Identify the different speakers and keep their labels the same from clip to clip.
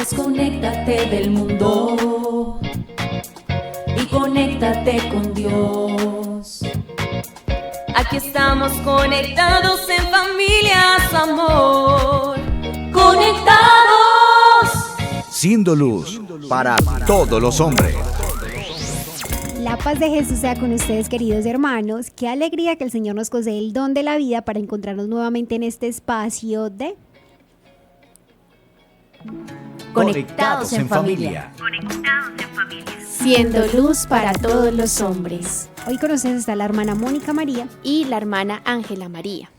Speaker 1: Desconéctate del mundo y conéctate con Dios. Aquí estamos conectados en familias, amor. Conectados.
Speaker 2: Siendo luz para todos los hombres.
Speaker 3: La paz de Jesús sea con ustedes, queridos hermanos. Qué alegría que el Señor nos concede el don de la vida para encontrarnos nuevamente en este espacio de
Speaker 1: Conectados en familia.
Speaker 4: Siendo luz para todos los hombres.
Speaker 3: Hoy con ustedes está la hermana Mónica María
Speaker 4: Y la hermana Ángela María.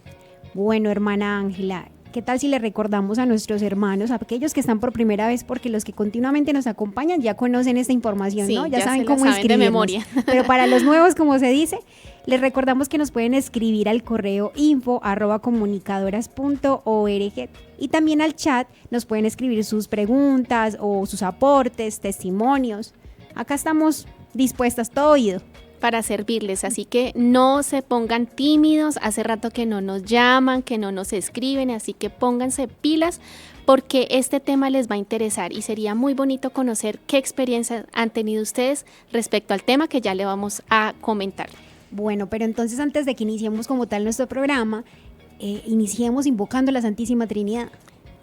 Speaker 3: Bueno, hermana Ángela, ¿qué tal si le recordamos a nuestros hermanos, a aquellos que están por primera vez, porque los que continuamente nos acompañan ya conocen esta información,
Speaker 4: Sí,
Speaker 3: ¿no?
Speaker 4: ya
Speaker 3: saben
Speaker 4: se la
Speaker 3: cómo
Speaker 4: saben de
Speaker 3: escribirnos.
Speaker 4: memoria.
Speaker 3: Pero para los nuevos, como se dice, les recordamos que nos pueden escribir al correo info@comunicadoras.org y también al chat nos pueden escribir sus preguntas o sus aportes, testimonios. Acá estamos dispuestas, todo oído.
Speaker 4: Para servirles, así que no se pongan tímidos, hace rato que no nos llaman, que no nos escriben, así que pónganse pilas porque este tema les va a interesar y sería muy bonito conocer qué experiencias han tenido ustedes respecto al tema que ya le vamos a comentar.
Speaker 3: Bueno, pero entonces antes de que iniciemos como tal nuestro programa, iniciemos invocando a la Santísima Trinidad.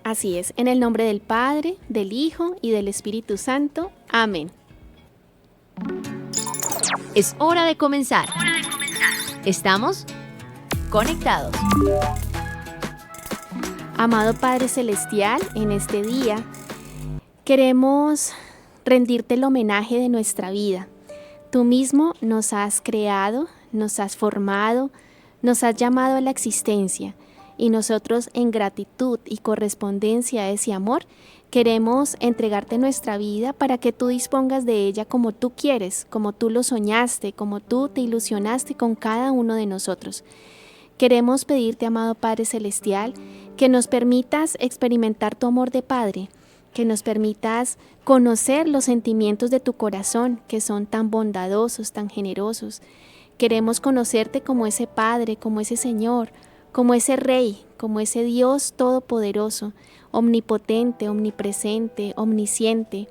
Speaker 4: Así es, en el nombre del Padre, del Hijo y del Espíritu Santo. Amén.
Speaker 5: Es hora de comenzar. Estamos conectados.
Speaker 4: Amado Padre Celestial, en este día queremos rendirte el homenaje de nuestra vida. Tú mismo nos has creado, nos has formado, nos has llamado a la existencia y nosotros en gratitud y correspondencia a ese amor queremos entregarte nuestra vida para que tú dispongas de ella como tú quieres, como tú lo soñaste, como tú te ilusionaste con cada uno de nosotros. Queremos pedirte, amado Padre Celestial, que nos permitas experimentar tu amor de Padre, que nos permitas conocer los sentimientos de tu corazón, que son tan bondadosos, tan generosos. Queremos conocerte como ese Padre, como ese Señor, como ese Rey, como ese Dios todopoderoso, omnipotente, omnipresente, omnisciente.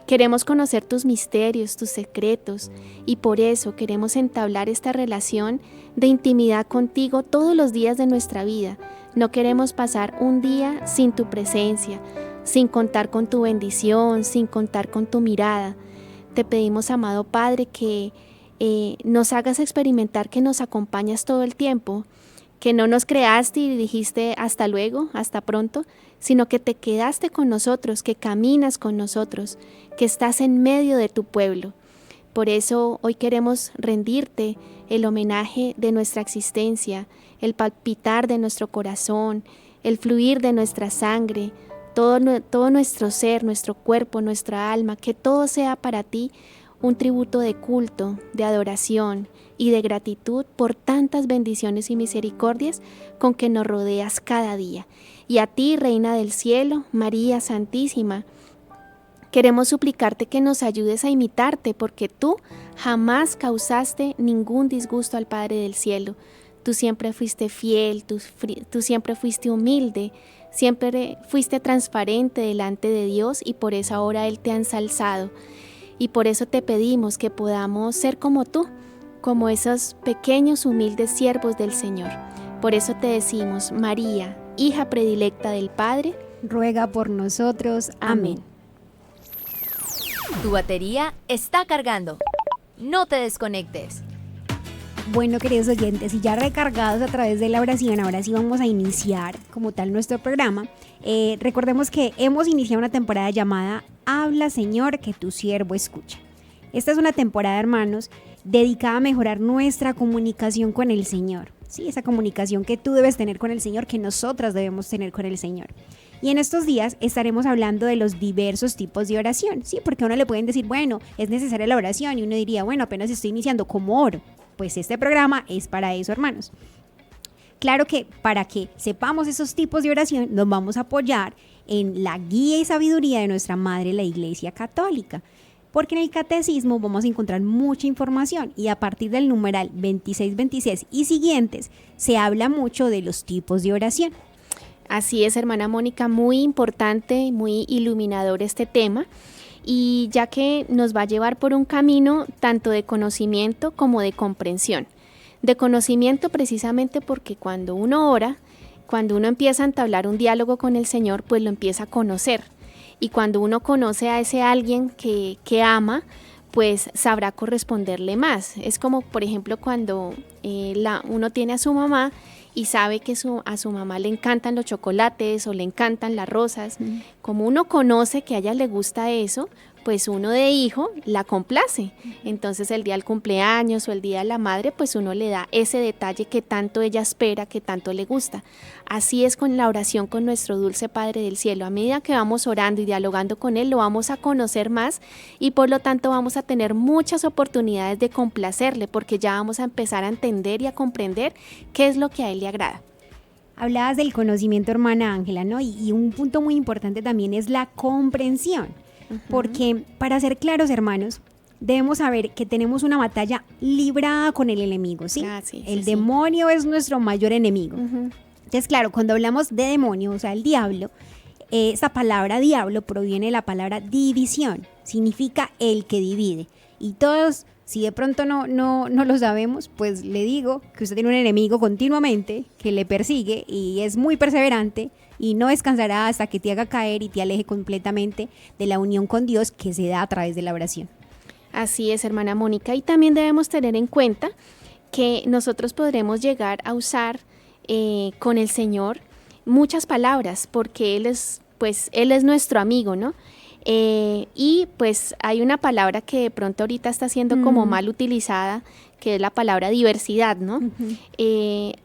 Speaker 4: Queremos conocer tus misterios, tus secretos, y por eso queremos entablar esta relación de intimidad contigo todos los días de nuestra vida. No queremos pasar un día sin tu presencia, sin contar con tu bendición, sin contar con tu mirada. Te pedimos, amado Padre, que nos hagas experimentar que nos acompañas todo el tiempo, que no nos creaste y dijiste hasta luego, hasta pronto, sino que te quedaste con nosotros, que caminas con nosotros, que estás en medio de tu pueblo. Por eso hoy queremos rendirte el homenaje de nuestra existencia, el palpitar de nuestro corazón, el fluir de nuestra sangre, todo nuestro ser, nuestro cuerpo, nuestra alma, que todo sea para ti un tributo de culto, de adoración y de gratitud por tantas bendiciones y misericordias con que nos rodeas cada día. Y a ti, Reina del Cielo, María Santísima, queremos suplicarte que nos ayudes a imitarte, porque tú jamás causaste ningún disgusto al Padre del Cielo. Tú siempre fuiste fiel, tú siempre fuiste humilde, siempre fuiste transparente delante de Dios y por eso ahora Él te ha ensalzado. Y por eso te pedimos que podamos ser como tú, como esos pequeños humildes siervos del Señor. Por eso te decimos, María, hija predilecta del Padre,
Speaker 3: ruega por nosotros. Amén.
Speaker 5: Tu batería está cargando. No te desconectes.
Speaker 3: Bueno, queridos oyentes, y ya recargados a través de la oración, ahora sí vamos a iniciar como tal nuestro programa. Recordemos que hemos iniciado una temporada llamada Habla, Señor, que tu siervo escucha. Esta es una temporada, hermanos, dedicada a mejorar nuestra comunicación con el Señor. Sí, esa comunicación que tú debes tener con el Señor, que nosotras debemos tener con el Señor. Y en estos días estaremos hablando de los diversos tipos de oración, ¿sí? Porque a uno le pueden decir, bueno, es necesaria la oración, y uno diría, bueno, apenas estoy iniciando, ¿cómo oro? Pues este programa es para eso, hermanos. Claro que para que sepamos esos tipos de oración, nos vamos a apoyar en la guía y sabiduría de nuestra Madre, la Iglesia Católica. Porque en el Catecismo vamos a encontrar mucha información y a partir del numeral 2626 y siguientes se habla mucho de los tipos de oración.
Speaker 4: Así es, hermana Mónica, muy importante, muy iluminador este tema, y ya que nos va a llevar por un camino tanto de conocimiento como de comprensión. De conocimiento precisamente porque cuando uno ora, cuando uno empieza a entablar un diálogo con el Señor, pues lo empieza a conocer. Y cuando uno conoce a ese alguien que ama, pues sabrá corresponderle más. Es como, por ejemplo, cuando uno tiene a su mamá y sabe que a su mamá le encantan los chocolates o le encantan las rosas. Como uno conoce que a ella le gusta eso, pues uno de hijo la complace. Entonces el día del cumpleaños o el día de la madre, pues uno le da ese detalle que tanto ella espera, que tanto le gusta. Así es con la oración con nuestro dulce Padre del Cielo. A medida que vamos orando y dialogando con Él, lo vamos a conocer más y por lo tanto vamos a tener muchas oportunidades de complacerle, porque ya vamos a empezar a entender y a comprender qué es lo que a Él le agrada.
Speaker 3: Hablabas del conocimiento, hermana Ángela, ¿no? Y un punto muy importante también es la comprensión. Porque para ser claros, hermanos, debemos saber que tenemos una batalla librada con el enemigo, ¿sí? El demonio es nuestro mayor enemigo. Entonces, claro, cuando hablamos de demonio, o sea, el diablo, esta palabra diablo proviene de la palabra división, significa el que divide. Y todos, si de pronto no lo sabemos, pues le digo que usted tiene un enemigo continuamente que le persigue y es muy perseverante y no descansará hasta que te haga caer y te aleje completamente de la unión con Dios que se da a través de la oración.
Speaker 4: Así es, hermana Mónica, y también debemos tener en cuenta que nosotros podremos llegar a usar con el Señor muchas palabras, porque Él es nuestro amigo, ¿no? Y pues hay una palabra que de pronto ahorita está siendo como mal utilizada, que es la palabra diversidad, ¿no?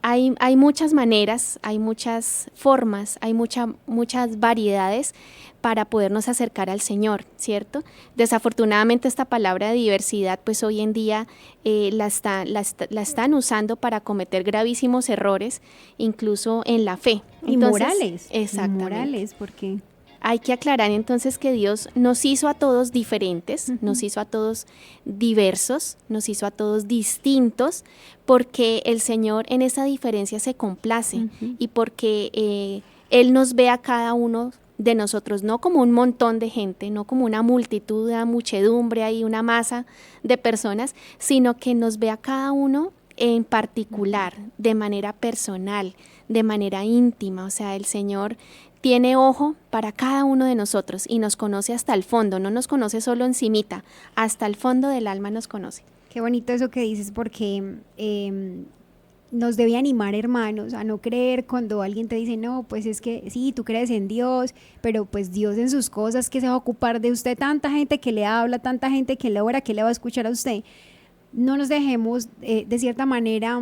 Speaker 4: Hay muchas maneras, hay muchas formas, hay muchas variedades para podernos acercar al Señor, ¿cierto? Desafortunadamente esta palabra de diversidad, pues hoy en día la están usando para cometer gravísimos errores, incluso en la fe.
Speaker 3: Inmorales.
Speaker 4: Exactamente.
Speaker 3: Inmorales, porque...
Speaker 4: Hay que aclarar entonces que Dios nos hizo a todos diferentes, nos hizo a todos diversos, nos hizo a todos distintos, porque el Señor en esa diferencia se complace y porque Él nos ve a cada uno de nosotros no como un montón de gente, no como una multitud, una muchedumbre ahí, una masa de personas, sino que nos ve a cada uno en particular, de manera personal, de manera íntima. O sea, el Señor tiene ojo para cada uno de nosotros y nos conoce hasta el fondo, no nos conoce solo encimita, hasta el fondo del alma nos conoce.
Speaker 3: Qué bonito eso que dices, porque nos debe animar, hermanos, a no creer cuando alguien te dice, no, pues es que sí, tú crees en Dios, pero pues Dios en sus cosas, ¿qué se va a ocupar de usted? Tanta gente que le habla, tanta gente que le ora, ¿qué le va a escuchar a usted? No nos dejemos de cierta manera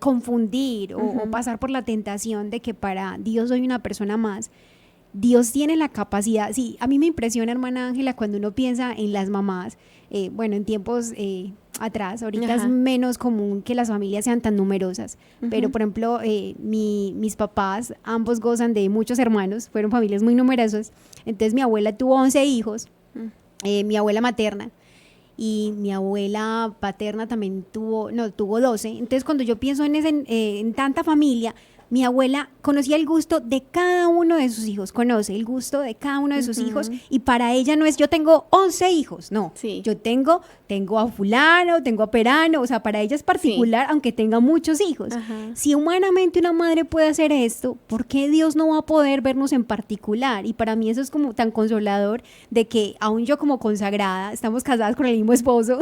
Speaker 3: confundir o pasar por la tentación de que para Dios soy una persona más. Dios tiene la capacidad, sí, a mí me impresiona, hermana Ángela, cuando uno piensa en las mamás, bueno, en tiempos atrás, ahorita es menos común que las familias sean tan numerosas, pero por ejemplo, mis papás, ambos gozan de muchos hermanos, fueron familias muy numerosas, entonces mi abuela tuvo 11 hijos, mi abuela materna, y mi abuela paterna también tuvo 12. Entonces cuando yo pienso en tanta familia, mi abuela conocía el gusto de cada uno de sus hijos, conoce el gusto de cada uno de sus hijos, y para ella no es yo tengo 11 hijos, no, yo tengo a fulano, tengo a perano, o sea, para ella es particular, aunque tenga muchos hijos. Si humanamente una madre puede hacer esto, ¿por qué Dios no va a poder vernos en particular? Y para mí eso es como tan consolador, de que aún yo como consagrada, estamos casadas con el mismo esposo,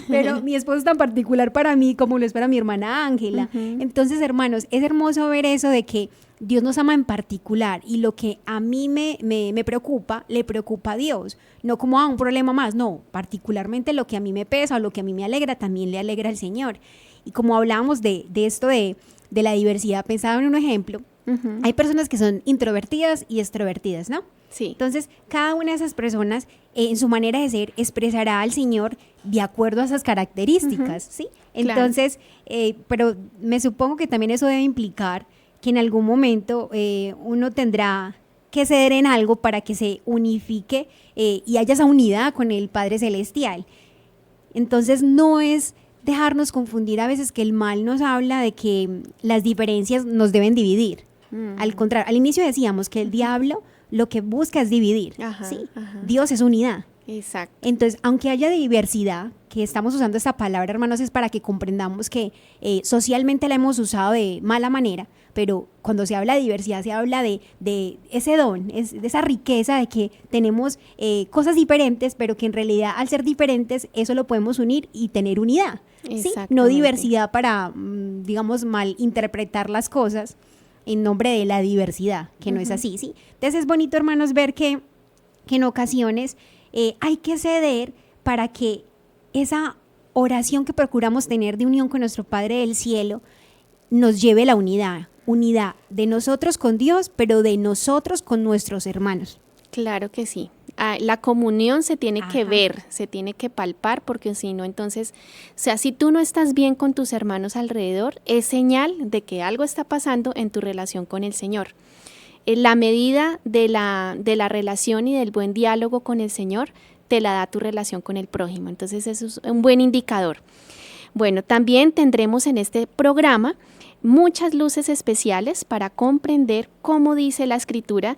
Speaker 3: pero mi esposo es tan particular para mí como lo es para mi hermana Ángela. Entonces, hermanos, es hermoso ver eso de que Dios nos ama en particular, y lo que a mí me preocupa, le preocupa a Dios, no como un problema más, no, particularmente lo que a mí me pesa o lo que a mí me alegra, también le alegra al Señor. Y como hablábamos de esto de la diversidad, pensaba en un ejemplo, hay personas que son introvertidas y extrovertidas, ¿no?
Speaker 4: Sí.
Speaker 3: Entonces, cada una de esas personas, en su manera de ser, expresará al Señor de acuerdo a esas características, ¿sí? Entonces, pero me supongo que también eso debe implicar que en algún momento uno tendrá que ceder en algo para que se unifique y haya esa unidad con el Padre Celestial. Entonces, no es dejarnos confundir a veces, que el mal nos habla de que las diferencias nos deben dividir. Al contrario, al inicio decíamos que el diablo lo que busca es dividir,
Speaker 4: Ajá,
Speaker 3: ¿sí?
Speaker 4: ajá.
Speaker 3: Dios es unidad.
Speaker 4: Exacto.
Speaker 3: Entonces, aunque haya diversidad, que estamos usando esta palabra, hermanos, es para que comprendamos que socialmente la hemos usado de mala manera, pero cuando se habla de diversidad, se habla de ese don, de esa riqueza de que tenemos cosas diferentes, pero que en realidad al ser diferentes, eso lo podemos unir y tener unidad, ¿sí? No
Speaker 4: Exactamente.
Speaker 3: diversidad para, digamos, mal interpretar las cosas en nombre de la diversidad, que no es así, ¿sí? Entonces es bonito, hermanos, ver que en ocasiones hay que ceder para que esa oración que procuramos tener de unión con nuestro Padre del Cielo nos lleve a la unidad de nosotros con Dios, pero de nosotros con nuestros hermanos.
Speaker 4: Claro que sí. La comunión se tiene que
Speaker 3: Ajá.
Speaker 4: ver, se tiene que palpar, porque si no, entonces, o sea, si tú no estás bien con tus hermanos alrededor, es señal de que algo está pasando en tu relación con el Señor. La medida de la relación y del buen diálogo con el Señor te la da tu relación con el prójimo. Entonces, eso es un buen indicador. Bueno, también tendremos en este programa muchas luces especiales para comprender cómo dice la Escritura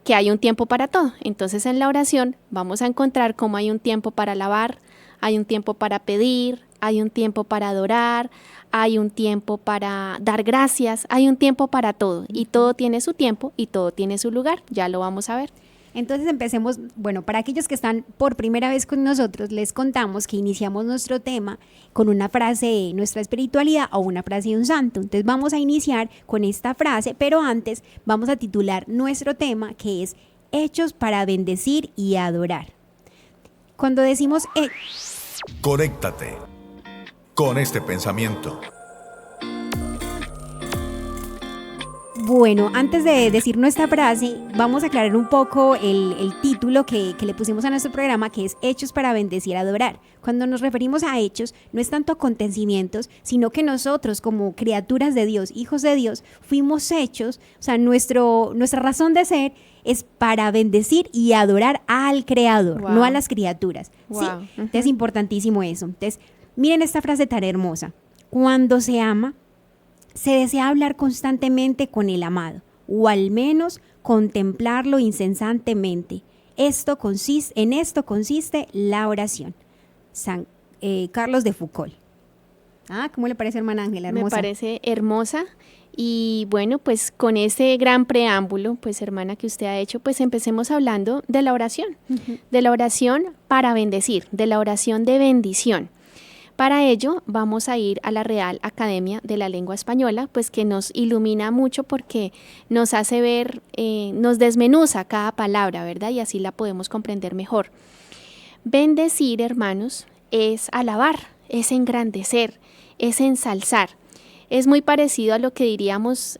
Speaker 4: que hay un tiempo para todo. Entonces, en la oración vamos a encontrar cómo hay un tiempo para alabar, hay un tiempo para pedir, hay un tiempo para adorar, hay un tiempo para dar gracias, hay un tiempo para todo. Y todo tiene su tiempo y todo tiene su lugar. Ya lo vamos a ver.
Speaker 3: Entonces empecemos, bueno, para aquellos que están por primera vez con nosotros, les contamos que iniciamos nuestro tema con una frase de nuestra espiritualidad o una frase de un santo. Entonces vamos a iniciar con esta frase, pero antes vamos a titular nuestro tema, que es Hechos para bendecir y adorar. Cuando decimos
Speaker 2: Conéctate con este pensamiento.
Speaker 3: bueno, antes de decir nuestra frase, vamos a aclarar un poco el título que le pusimos a nuestro programa, que es Hechos para bendecir y adorar. Cuando nos referimos a hechos, no es tanto acontecimientos, sino que nosotros como criaturas de Dios, hijos de Dios, fuimos hechos, o sea, nuestra razón de ser es para bendecir y adorar al Creador,
Speaker 4: Wow.
Speaker 3: no a las criaturas.
Speaker 4: Wow.
Speaker 3: ¿Sí? Entonces es importantísimo eso. Entonces, miren esta frase tan hermosa. Cuando se ama, se desea hablar constantemente con el amado, o al menos contemplarlo incesantemente. En esto consiste la oración. San Carlos de Foucault. ¿Cómo le parece, hermana Ángela?
Speaker 4: Me
Speaker 3: Hermosa.
Speaker 4: parece hermosa. Y bueno, pues con ese gran preámbulo, pues hermana, que usted ha hecho, pues empecemos hablando de la oración, de la oración para bendecir, de la oración de bendición. Para ello vamos a ir a la Real Academia de la Lengua Española, pues que nos ilumina mucho porque nos hace ver, nos desmenuza cada palabra, ¿verdad? Y así la podemos comprender mejor. Bendecir, hermanos, es alabar, es engrandecer, es ensalzar. Es muy parecido a lo que diríamos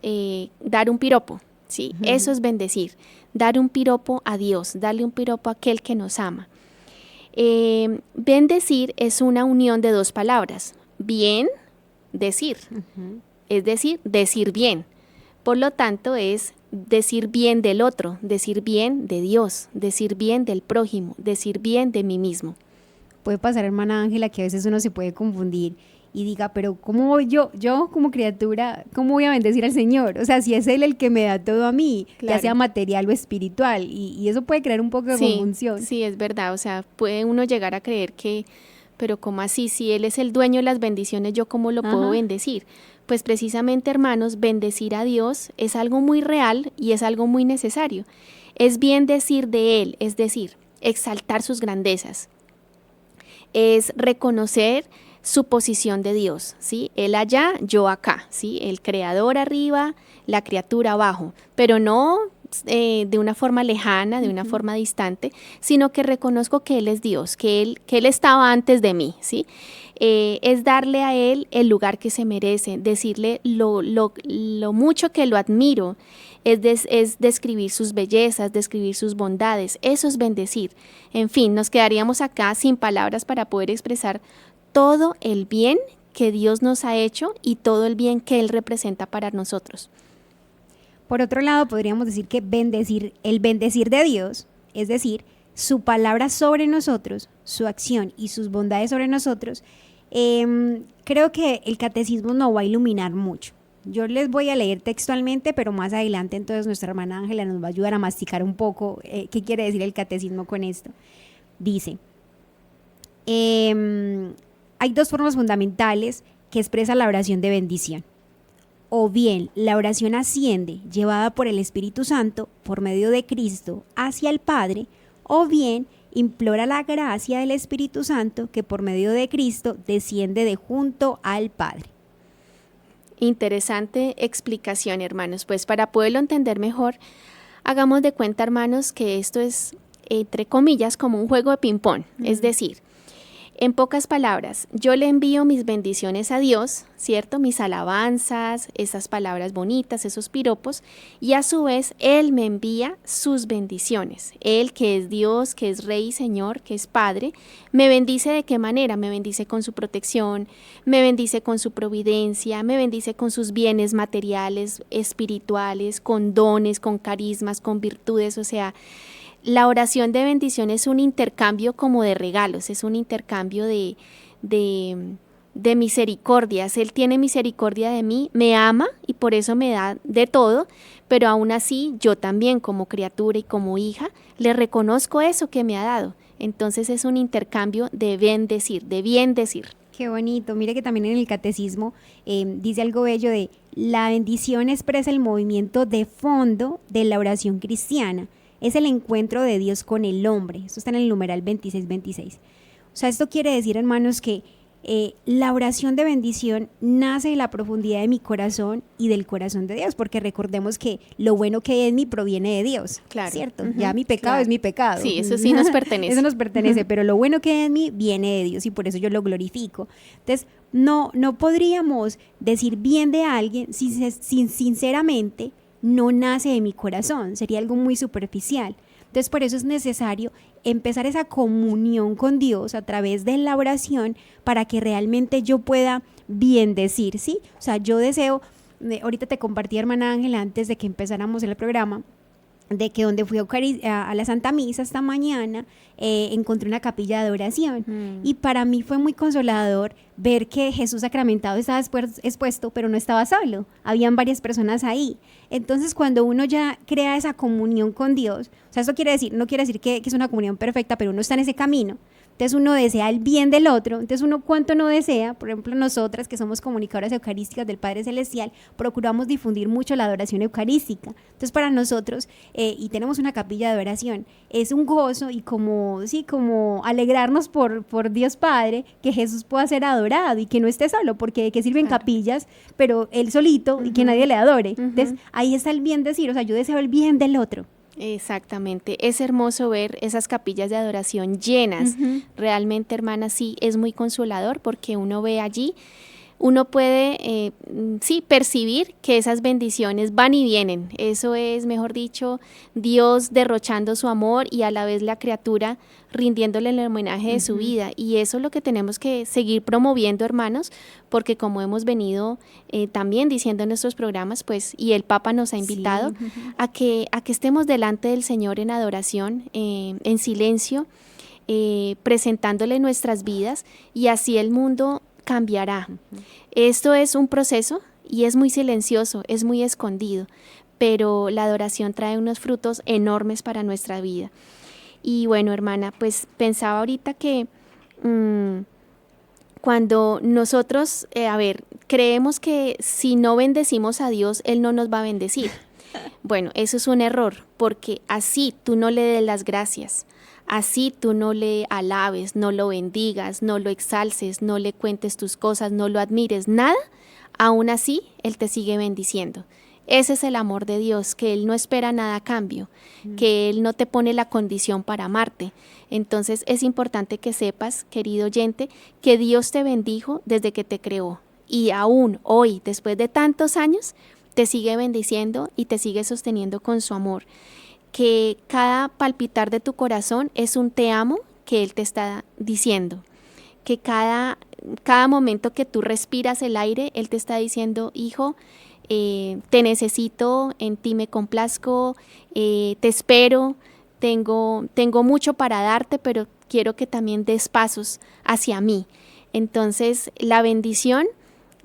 Speaker 4: dar un piropo, ¿sí? Eso es bendecir, dar un piropo a Dios, darle un piropo a aquel que nos ama. Bendecir es una unión de dos palabras, bien, decir, es decir, decir bien. Por lo tanto, es decir bien del otro, decir bien de Dios, decir bien del prójimo, decir bien de mí mismo.
Speaker 3: Puede pasar, hermana Ángela, que a veces uno se puede confundir y diga, pero ¿cómo voy yo como criatura, cómo voy a bendecir al Señor? O sea, si es Él el que me da todo a mí, ya
Speaker 4: Claro.
Speaker 3: sea material o espiritual, y eso puede crear un poco de confusión.
Speaker 4: Sí, es verdad, o sea, puede uno llegar a creer que, pero ¿cómo así? Si Él es el dueño de las bendiciones, ¿yo cómo lo puedo
Speaker 3: Ajá.
Speaker 4: bendecir? Pues precisamente, hermanos, bendecir a Dios es algo muy real y es algo muy necesario. Es bien decir de Él, es decir, exaltar sus grandezas. Es reconocer su posición de Dios, ¿sí? Él allá, yo acá, ¿sí? El creador arriba, la criatura abajo, pero no de una forma lejana, de una forma distante, sino que reconozco que Él es Dios, que Él estaba antes de mí, ¿sí? Es darle a Él el lugar que se merece, decirle lo mucho que lo admiro, es describir sus bellezas, describir sus bondades, eso es bendecir. En fin, nos quedaríamos acá sin palabras para poder expresar todo el bien que Dios nos ha hecho y todo el bien que Él representa para nosotros.
Speaker 3: Por otro lado, podríamos decir que el bendecir de Dios, es decir, su palabra sobre nosotros, su acción y sus bondades sobre nosotros, creo que el catecismo nos va a iluminar mucho. Yo les voy a leer textualmente, pero más adelante entonces nuestra hermana Ángela nos va a ayudar a masticar un poco qué quiere decir el catecismo con esto. Dice, hay dos formas fundamentales que expresa la oración de bendición. O bien la oración asciende, llevada por el Espíritu Santo, por medio de Cristo, hacia el Padre, o bien implora la gracia del Espíritu Santo, que por medio de Cristo desciende de junto al Padre.
Speaker 4: Interesante explicación, hermanos. Pues para poderlo entender mejor, hagamos de cuenta, hermanos, que esto es, entre comillas, como un juego de ping-pong. Es decir, en pocas palabras, yo le envío mis bendiciones a Dios, ¿cierto? Mis alabanzas, esas palabras bonitas, esos piropos, y a su vez Él me envía sus bendiciones. Él, que es Dios, que es Rey y Señor, que es Padre, me bendice ¿de qué manera? Me bendice con su protección, me bendice con su providencia, me bendice con sus bienes materiales, espirituales, con dones, con carismas, con virtudes, o sea, la oración de bendición es un intercambio como de regalos, es un intercambio de misericordias. Él tiene misericordia de mí, me ama y por eso me da de todo, pero aún así yo también como criatura y como hija le reconozco eso que me ha dado. Entonces es un intercambio de bendecir, de bien decir.
Speaker 3: Qué bonito. Mire que también en el catecismo dice algo bello de la bendición expresa el movimiento de fondo de la oración cristiana. Es el encuentro de Dios con el hombre. Esto está en el numeral 2626. O sea, esto quiere decir, hermanos, que la oración de bendición nace de la profundidad de mi corazón y del corazón de Dios, porque recordemos que lo bueno que hay en mí proviene de Dios,
Speaker 4: claro.
Speaker 3: ¿cierto? Ya mi pecado es mi pecado.
Speaker 4: Sí, eso sí nos pertenece.
Speaker 3: Eso nos pertenece, pero lo bueno que hay en mí viene de Dios y por eso yo lo glorifico. Entonces, no podríamos decir bien de alguien si sinceramente no nace de mi corazón, sería algo muy superficial. Entonces por eso es necesario empezar esa comunión con Dios a través de la oración para que realmente yo pueda bendecir, ¿sí? O sea, yo deseo, ahorita te compartí, hermana Ángela, antes de que empezáramos el programa, de que donde fui a la Santa Misa esta mañana, encontré una capilla de adoración y para mí fue muy consolador ver que Jesús sacramentado estaba expuesto, pero no estaba solo, habían varias personas ahí. Entonces cuando uno ya crea esa comunión con Dios, o sea, eso quiere decir, no quiere decir que es una comunión perfecta, pero uno está en ese camino. Entonces uno desea el bien del otro, entonces uno cuánto no desea, por ejemplo nosotras que somos comunicadoras eucarísticas del Padre Celestial, procuramos difundir mucho la adoración eucarística. Entonces para nosotros, y tenemos una capilla de oración, es un gozo y como alegrarnos por Dios Padre, que Jesús pueda ser adorado y que no esté solo, porque de qué sirven capillas, pero él solito y que nadie le adore. Entonces ahí está el bien decir, o sea, yo deseo el bien del otro.
Speaker 4: Exactamente, es hermoso ver esas capillas de adoración llenas. Realmente, hermana, sí, es muy consolador porque uno ve allí, uno puede, percibir que esas bendiciones van y vienen. Eso es, mejor dicho, Dios derrochando su amor y a la vez la criatura rindiéndole el homenaje de su vida. Y eso es lo que tenemos que seguir promoviendo, hermanos, porque como hemos venido también diciendo en nuestros programas, pues, y el Papa nos ha invitado a que estemos delante del Señor en adoración, en silencio, presentándole nuestras vidas y así el mundo cambiará. Esto es un proceso y es muy silencioso, es muy escondido, pero la adoración trae unos frutos enormes para nuestra vida. Y bueno, hermana, pues pensaba ahorita que cuando nosotros, creemos que si no bendecimos a Dios, Él no nos va a bendecir. Bueno, eso es un error, porque así tú no le des las gracias, así tú no le alabes, no lo bendigas, no lo exalces, no le cuentes tus cosas, no lo admires, nada, aún así Él te sigue bendiciendo. Ese es el amor de Dios, que Él no espera nada a cambio, que Él no te pone la condición para amarte. Entonces es importante que sepas, querido oyente, que Dios te bendijo desde que te creó y aún hoy, después de tantos años, te sigue bendiciendo y te sigue sosteniendo con su amor. Que cada palpitar de tu corazón es un te amo que Él te está diciendo. Que cada momento que tú respiras el aire, Él te está diciendo, hijo, te necesito, en ti me complazco, te espero, tengo mucho para darte, pero quiero que también des pasos hacia mí. Entonces, la bendición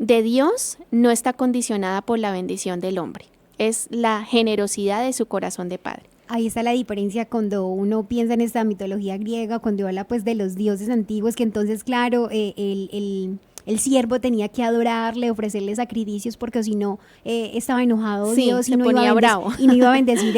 Speaker 4: de Dios no está condicionada por la bendición del hombre. Es la generosidad de su corazón de padre.
Speaker 3: Ahí está la diferencia cuando uno piensa en esta mitología griega, cuando habla pues de los dioses antiguos, que entonces claro, el siervo tenía que adorarle, ofrecerle sacrificios, porque si no estaba enojado
Speaker 4: Sí,
Speaker 3: Dios y
Speaker 4: se
Speaker 3: no,
Speaker 4: ponía bravo.
Speaker 3: y no iba a bendecir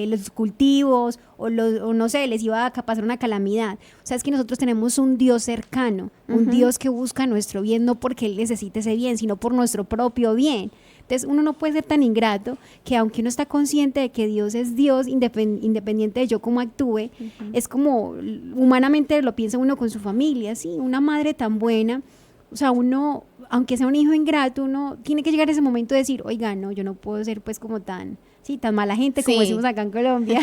Speaker 3: los cultivos o no sé, les iba a pasar una calamidad. O sea, es que nosotros tenemos un Dios cercano, un Dios que busca nuestro bien, no porque Él necesite ese bien, sino por nuestro propio bien. Entonces uno no puede ser tan ingrato que aunque uno está consciente de que Dios es Dios, independiente de yo cómo actúe, es como humanamente lo piensa uno con su familia, sí, una madre tan buena, o sea, uno, aunque sea un hijo ingrato, uno tiene que llegar a ese momento de decir, oiga, no, yo no puedo ser pues como tan mala gente como
Speaker 4: Sí.
Speaker 3: decimos acá en Colombia.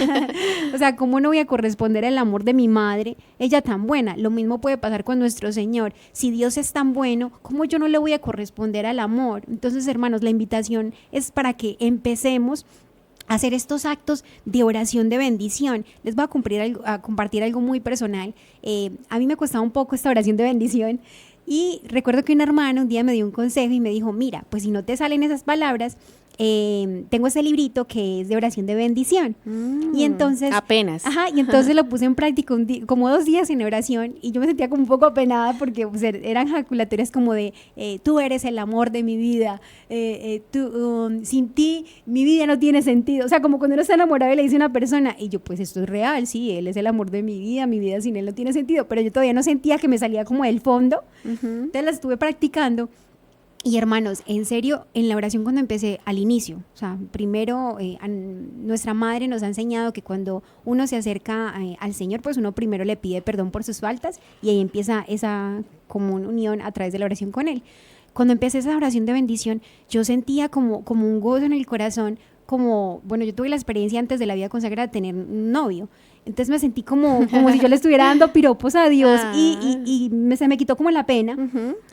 Speaker 3: O sea, ¿cómo no voy a corresponder al amor de mi madre? Ella tan buena. Lo mismo puede pasar con nuestro Señor. Si Dios es tan bueno, ¿cómo yo no le voy a corresponder al amor? Entonces, hermanos, la invitación es para que empecemos a hacer estos actos de oración de bendición. Les voy a compartir algo muy personal. A mí me costaba un poco esta oración de bendición. Y recuerdo que un hermano un día me dio un consejo y me dijo, mira, pues si no te salen esas palabras, tengo ese librito que es de oración de bendición. Y entonces
Speaker 4: apenas.
Speaker 3: y entonces lo puse en práctica como 2 días en oración, y yo me sentía como un poco apenada porque pues, eran jaculatorias como de tú eres el amor de mi vida, sin ti mi vida no tiene sentido. O sea, como cuando uno está enamorado y le dice a una persona, y yo, pues esto es real, sí, él es el amor de mi vida sin él no tiene sentido, pero yo todavía no sentía que me salía como del fondo. Entonces la estuve practicando. Y hermanos, en serio, en la oración cuando empecé al inicio, o sea, primero nuestra madre nos ha enseñado que cuando uno se acerca al Señor, pues uno primero le pide perdón por sus faltas y ahí empieza esa común unión a través de la oración con Él. Cuando empecé esa oración de bendición, yo sentía como un gozo en el corazón, bueno, yo tuve la experiencia antes de la vida consagrada de tener un novio. Entonces me sentí como si yo le estuviera dando piropos a Dios y se me quitó como la pena.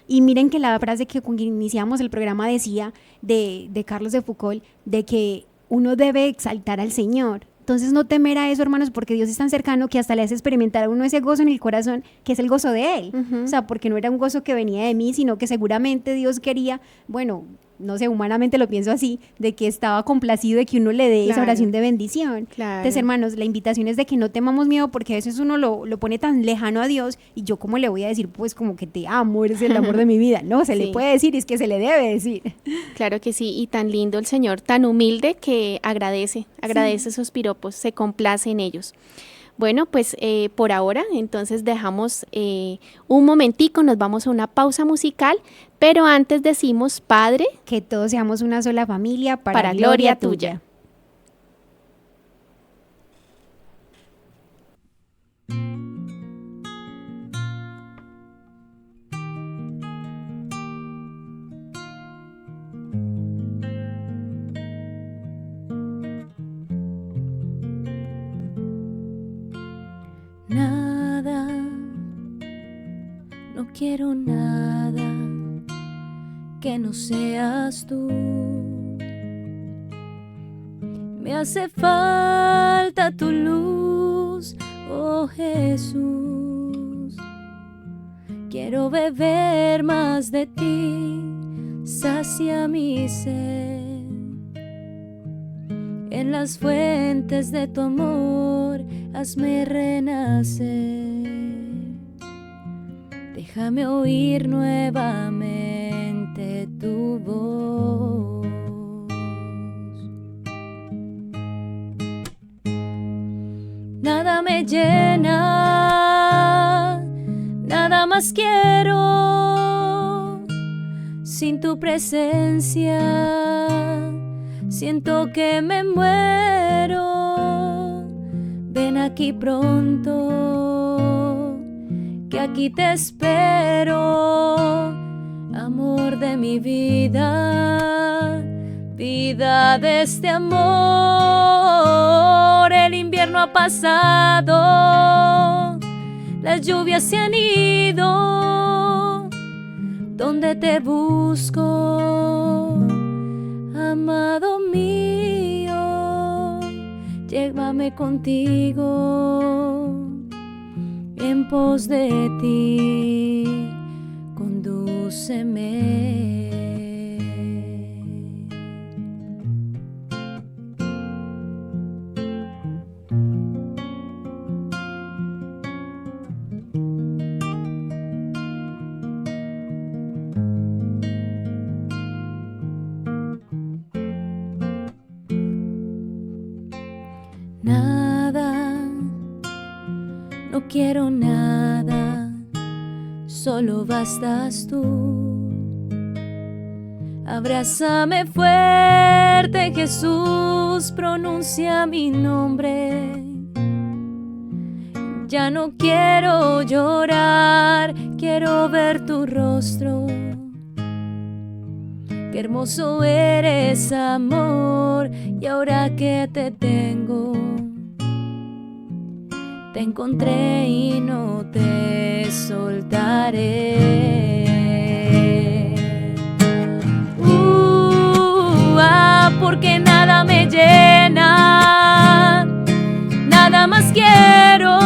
Speaker 3: Y miren que la frase que cuando iniciamos el programa decía de Carlos de Foucault, de que uno debe exaltar al Señor. Entonces no temer a eso, hermanos, porque Dios es tan cercano que hasta le hace experimentar a uno ese gozo en el corazón, que es el gozo de Él. O sea, porque no era un gozo que venía de mí, sino que seguramente Dios quería, bueno, no sé, humanamente lo pienso así, de que estaba complacido de que uno le dé esa oración de bendición.
Speaker 4: Claro.
Speaker 3: Entonces, hermanos, la invitación es de que no temamos miedo, porque a veces uno lo pone tan lejano a Dios, y yo cómo le voy a decir, pues como que te amo, eres el amor de mi vida. No, se le puede decir, y es que se le debe decir.
Speaker 4: Claro que sí, y tan lindo el Señor, tan humilde que agradece esos piropos, se complace en ellos. Bueno, pues por ahora entonces dejamos un momentico, nos vamos a una pausa musical, pero antes decimos, Padre,
Speaker 3: que todos seamos una sola familia
Speaker 4: para gloria tuya.
Speaker 1: Nada, no quiero nada que no seas tú. Me hace falta tu luz, oh Jesús. Quiero beber más de ti, sacia mi sed. En las fuentes de tu amor, hazme renacer. Déjame oír nuevamente tu voz. Nada me llena, nada más quiero. Sin tu presencia, siento que me muero. Ven aquí pronto, que aquí te espero. Amor de mi vida, vida de este amor. El invierno ha pasado, las lluvias se han ido. ¿Dónde te busco, amado mío? Llévame contigo, en pos de ti, con condúceme. Nada, no quiero nada, solo bastas tú. Abrázame fuerte, Jesús, pronuncia mi nombre. Ya no quiero llorar, quiero ver tu rostro. Qué hermoso eres, amor, y ahora que te tengo, te encontré y no te soltaré. Porque nada me llena, nada más quiero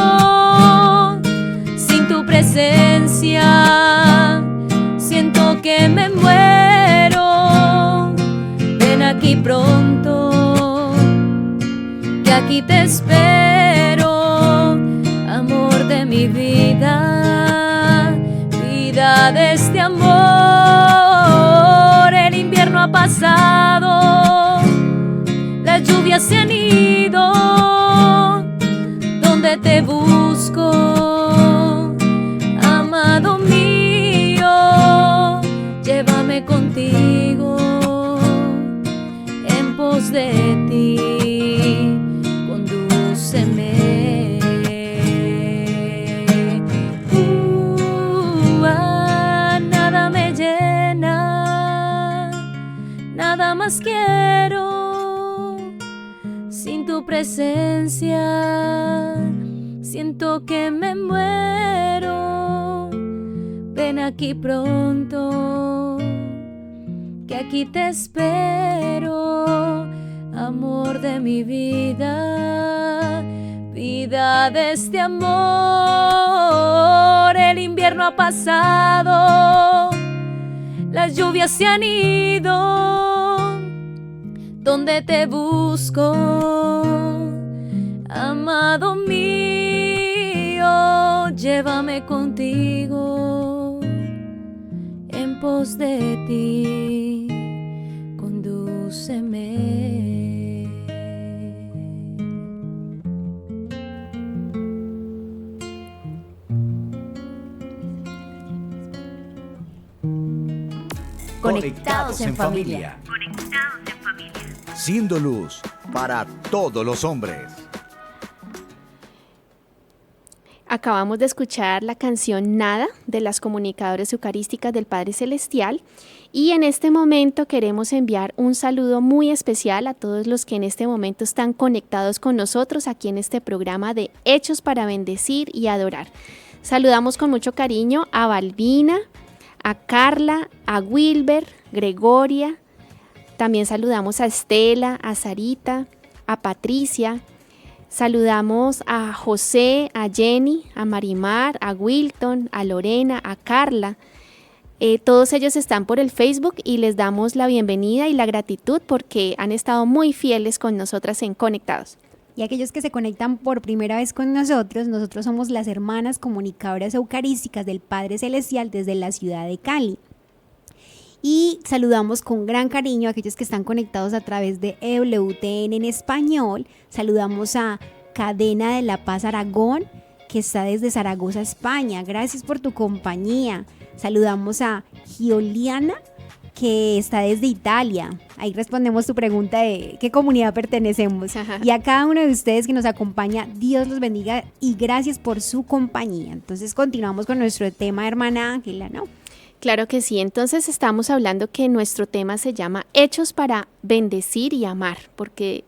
Speaker 1: sin tu presencia. Siento que me muero. Ven aquí pronto, que aquí te espero, amor de mi vida, vida de este amor. El invierno ha pasado, las lluvias se han ido. ¿Dónde te busco, amado mío? Llévame contigo, en pos de ti, condúceme. Nada me llena, nada más quiero sin tu presencia. Siento que me muero. Ven aquí pronto, que aquí te espero, amor de mi vida, vida de este amor. El invierno ha pasado, las lluvias se han ido. ¿Dónde te busco, amado mío? Llévame contigo, en pos de ti, condúceme.
Speaker 5: Conectados en familia.
Speaker 2: Siendo luz para todos los hombres.
Speaker 4: Acabamos de escuchar la canción Nada de las comunicadoras eucarísticas del Padre Celestial y en este momento queremos enviar un saludo muy especial a todos los que en este momento están conectados con nosotros aquí en este programa de Hechos para Bendecir y Adorar. Saludamos con mucho cariño a Balbina, a Carla, a Wilber, Gregoria. También saludamos a Estela, a Sarita, a Patricia. Saludamos a José, a Jenny, a Marimar, a Wilton, a Lorena, a Carla. Todos ellos están por el Facebook y les damos la bienvenida y la gratitud porque han estado muy fieles con nosotras en Conectados.
Speaker 3: Y aquellos que se conectan por primera vez con nosotros somos las hermanas comunicadoras eucarísticas del Padre Celestial desde la ciudad de Cali. Y saludamos con gran cariño a aquellos que están conectados a través de EWTN en español. Saludamos a Cadena de la Paz Aragón, que está desde Zaragoza, España. Gracias por tu compañía. Saludamos a Giuliana, que está desde Italia. Ahí respondemos tu pregunta de qué comunidad pertenecemos. Y a cada uno de ustedes que nos acompaña, Dios los bendiga y gracias por su compañía. Entonces continuamos con nuestro tema, hermana Ángela, ¿no?
Speaker 4: Claro que sí, entonces estamos hablando que nuestro tema se llama Hechos para bendecir y amar,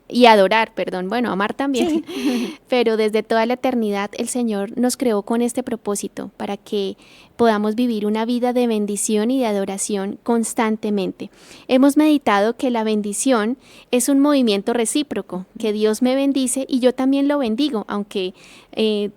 Speaker 4: y adorar, perdón, bueno, amar también, sí. Pero desde toda la eternidad el Señor nos creó con este propósito, para que podamos vivir una vida de bendición y de adoración constantemente. Hemos meditado que la bendición es un movimiento recíproco, que Dios me bendice y yo también lo bendigo, aunque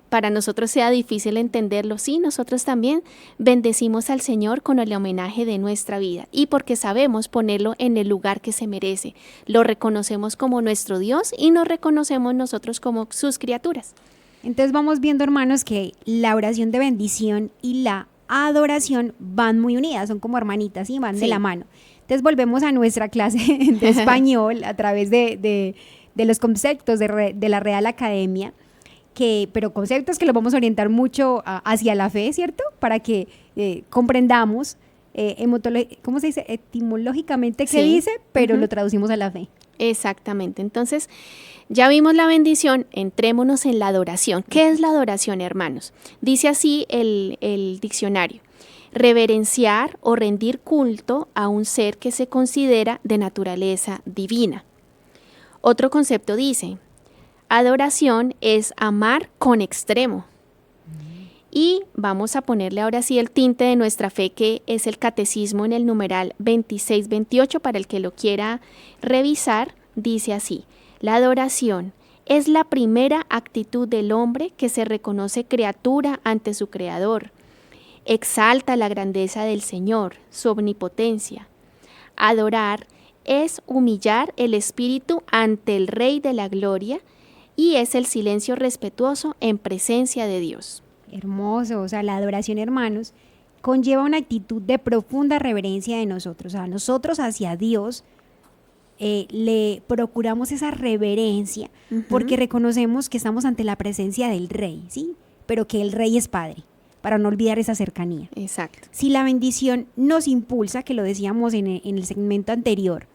Speaker 4: para nosotros sea difícil entenderlo. Sí, nosotros también bendecimos al Señor con el homenaje de nuestra vida y porque sabemos ponerlo en el lugar que se merece. Lo reconocemos como nuestro Dios y nos reconocemos nosotros como sus criaturas.
Speaker 3: Entonces vamos viendo, hermanos, que la oración de bendición y la adoración van muy unidas, son como hermanitas y van de la mano. Entonces volvemos a nuestra clase de español a través de los conceptos de la Real Academia, pero conceptos que los vamos a orientar mucho hacia la fe, ¿cierto? Para que comprendamos ¿cómo se dice? Etimológicamente qué dice, pero lo traducimos a la fe.
Speaker 4: Exactamente. Entonces, ya vimos la bendición, entrémonos en la adoración. ¿Qué es la adoración, hermanos? Dice así el diccionario: reverenciar o rendir culto a un ser que se considera de naturaleza divina. Otro concepto dice: adoración es amar con extremo. Y vamos a ponerle ahora sí el tinte de nuestra fe, que es el catecismo en el numeral 2628, para el que lo quiera revisar. Dice así: la adoración es la primera actitud del hombre que se reconoce criatura ante su Creador. Exalta la grandeza del Señor, su omnipotencia. Adorar es humillar el espíritu ante el Rey de la Gloria y es el silencio respetuoso en presencia de Dios.
Speaker 3: Hermoso, o sea, la adoración, hermanos, conlleva una actitud de profunda reverencia de nosotros, o sea, nosotros hacia Dios le procuramos esa reverencia porque reconocemos que estamos ante la presencia del Rey, ¿sí? Pero que el Rey es Padre, para no olvidar esa cercanía.
Speaker 4: Exacto.
Speaker 3: Si la bendición nos impulsa, que lo decíamos en el segmento anterior,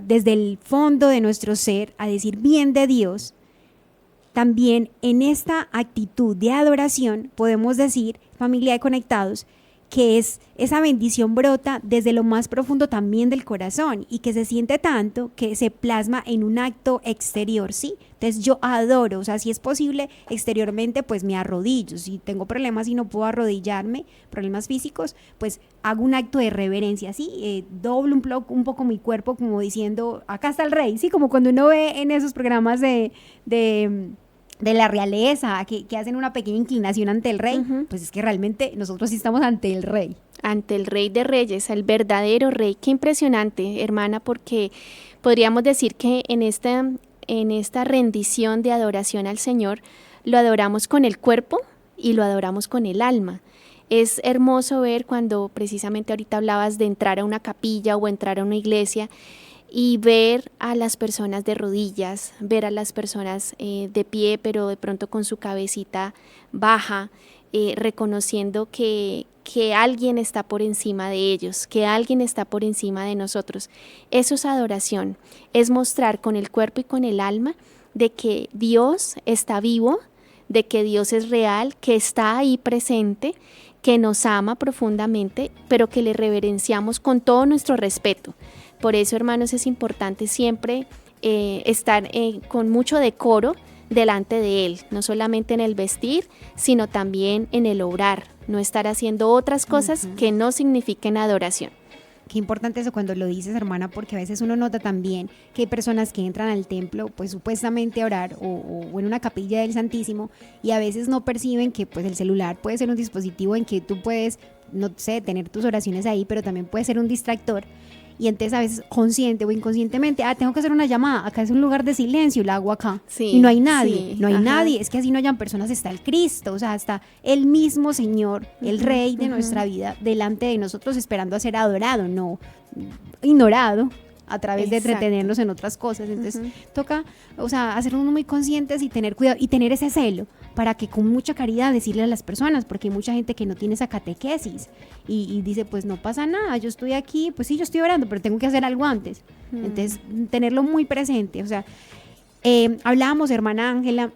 Speaker 3: desde el fondo de nuestro ser, a decir bien de Dios, también en esta actitud de adoración podemos decir, familia de conectados, que esa bendición brota desde lo más profundo también del corazón y que se siente tanto que se plasma en un acto exterior, ¿sí? Entonces yo adoro, o sea, si es posible exteriormente, pues me arrodillo. Si tengo problemas y no puedo arrodillarme, problemas físicos, pues hago un acto de reverencia, ¿sí? Doblo un poco mi cuerpo como diciendo, acá está el Rey, ¿sí? Como cuando uno ve en esos programas de la realeza, que hacen una pequeña inclinación ante el Rey, pues es que realmente nosotros sí estamos ante el Rey.
Speaker 4: Ante el Rey de Reyes, el verdadero Rey. Qué impresionante, hermana, porque podríamos decir que en esta rendición de adoración al Señor, lo adoramos con el cuerpo y lo adoramos con el alma. Es hermoso ver cuando precisamente ahorita hablabas de entrar a una capilla o entrar a una iglesia y ver a las personas de rodillas, ver a las personas de pie, pero de pronto con su cabecita baja, reconociendo que alguien está por encima de ellos, que alguien está por encima de nosotros. Eso es adoración, es mostrar con el cuerpo y con el alma de que Dios está vivo, de que Dios es real, que está ahí presente, que nos ama profundamente, pero que le reverenciamos con todo nuestro respeto. Por eso, hermanos, es importante siempre estar con mucho decoro delante de Él, no solamente en el vestir, sino también en el obrar, no estar haciendo otras cosas que no signifiquen adoración.
Speaker 3: Qué importante eso cuando lo dices, hermana, porque a veces uno nota también que hay personas que entran al templo, pues supuestamente a orar o en una capilla del Santísimo, y a veces no perciben que pues el celular puede ser un dispositivo en que tú puedes, no sé, tener tus oraciones ahí, pero también puede ser un distractor. Y entonces a veces consciente o inconscientemente, tengo que hacer una llamada, acá es un lugar de silencio, la hago acá, y no hay nadie, nadie, es que así no hayan personas, está el Cristo, o sea, está el mismo Señor, el Rey de nuestra vida, delante de nosotros esperando a ser adorado, no ignorado a través de entretenernos en otras cosas. Entonces toca, o sea, hacernos muy conscientes y tener cuidado y tener ese celo para que con mucha caridad decirle a las personas, porque hay mucha gente que no tiene esa catequesis y dice, pues no pasa nada, yo estoy aquí, pues sí, yo estoy orando, pero tengo que hacer algo antes. Entonces, tenerlo muy presente. O sea, hablábamos, hermana Ángela,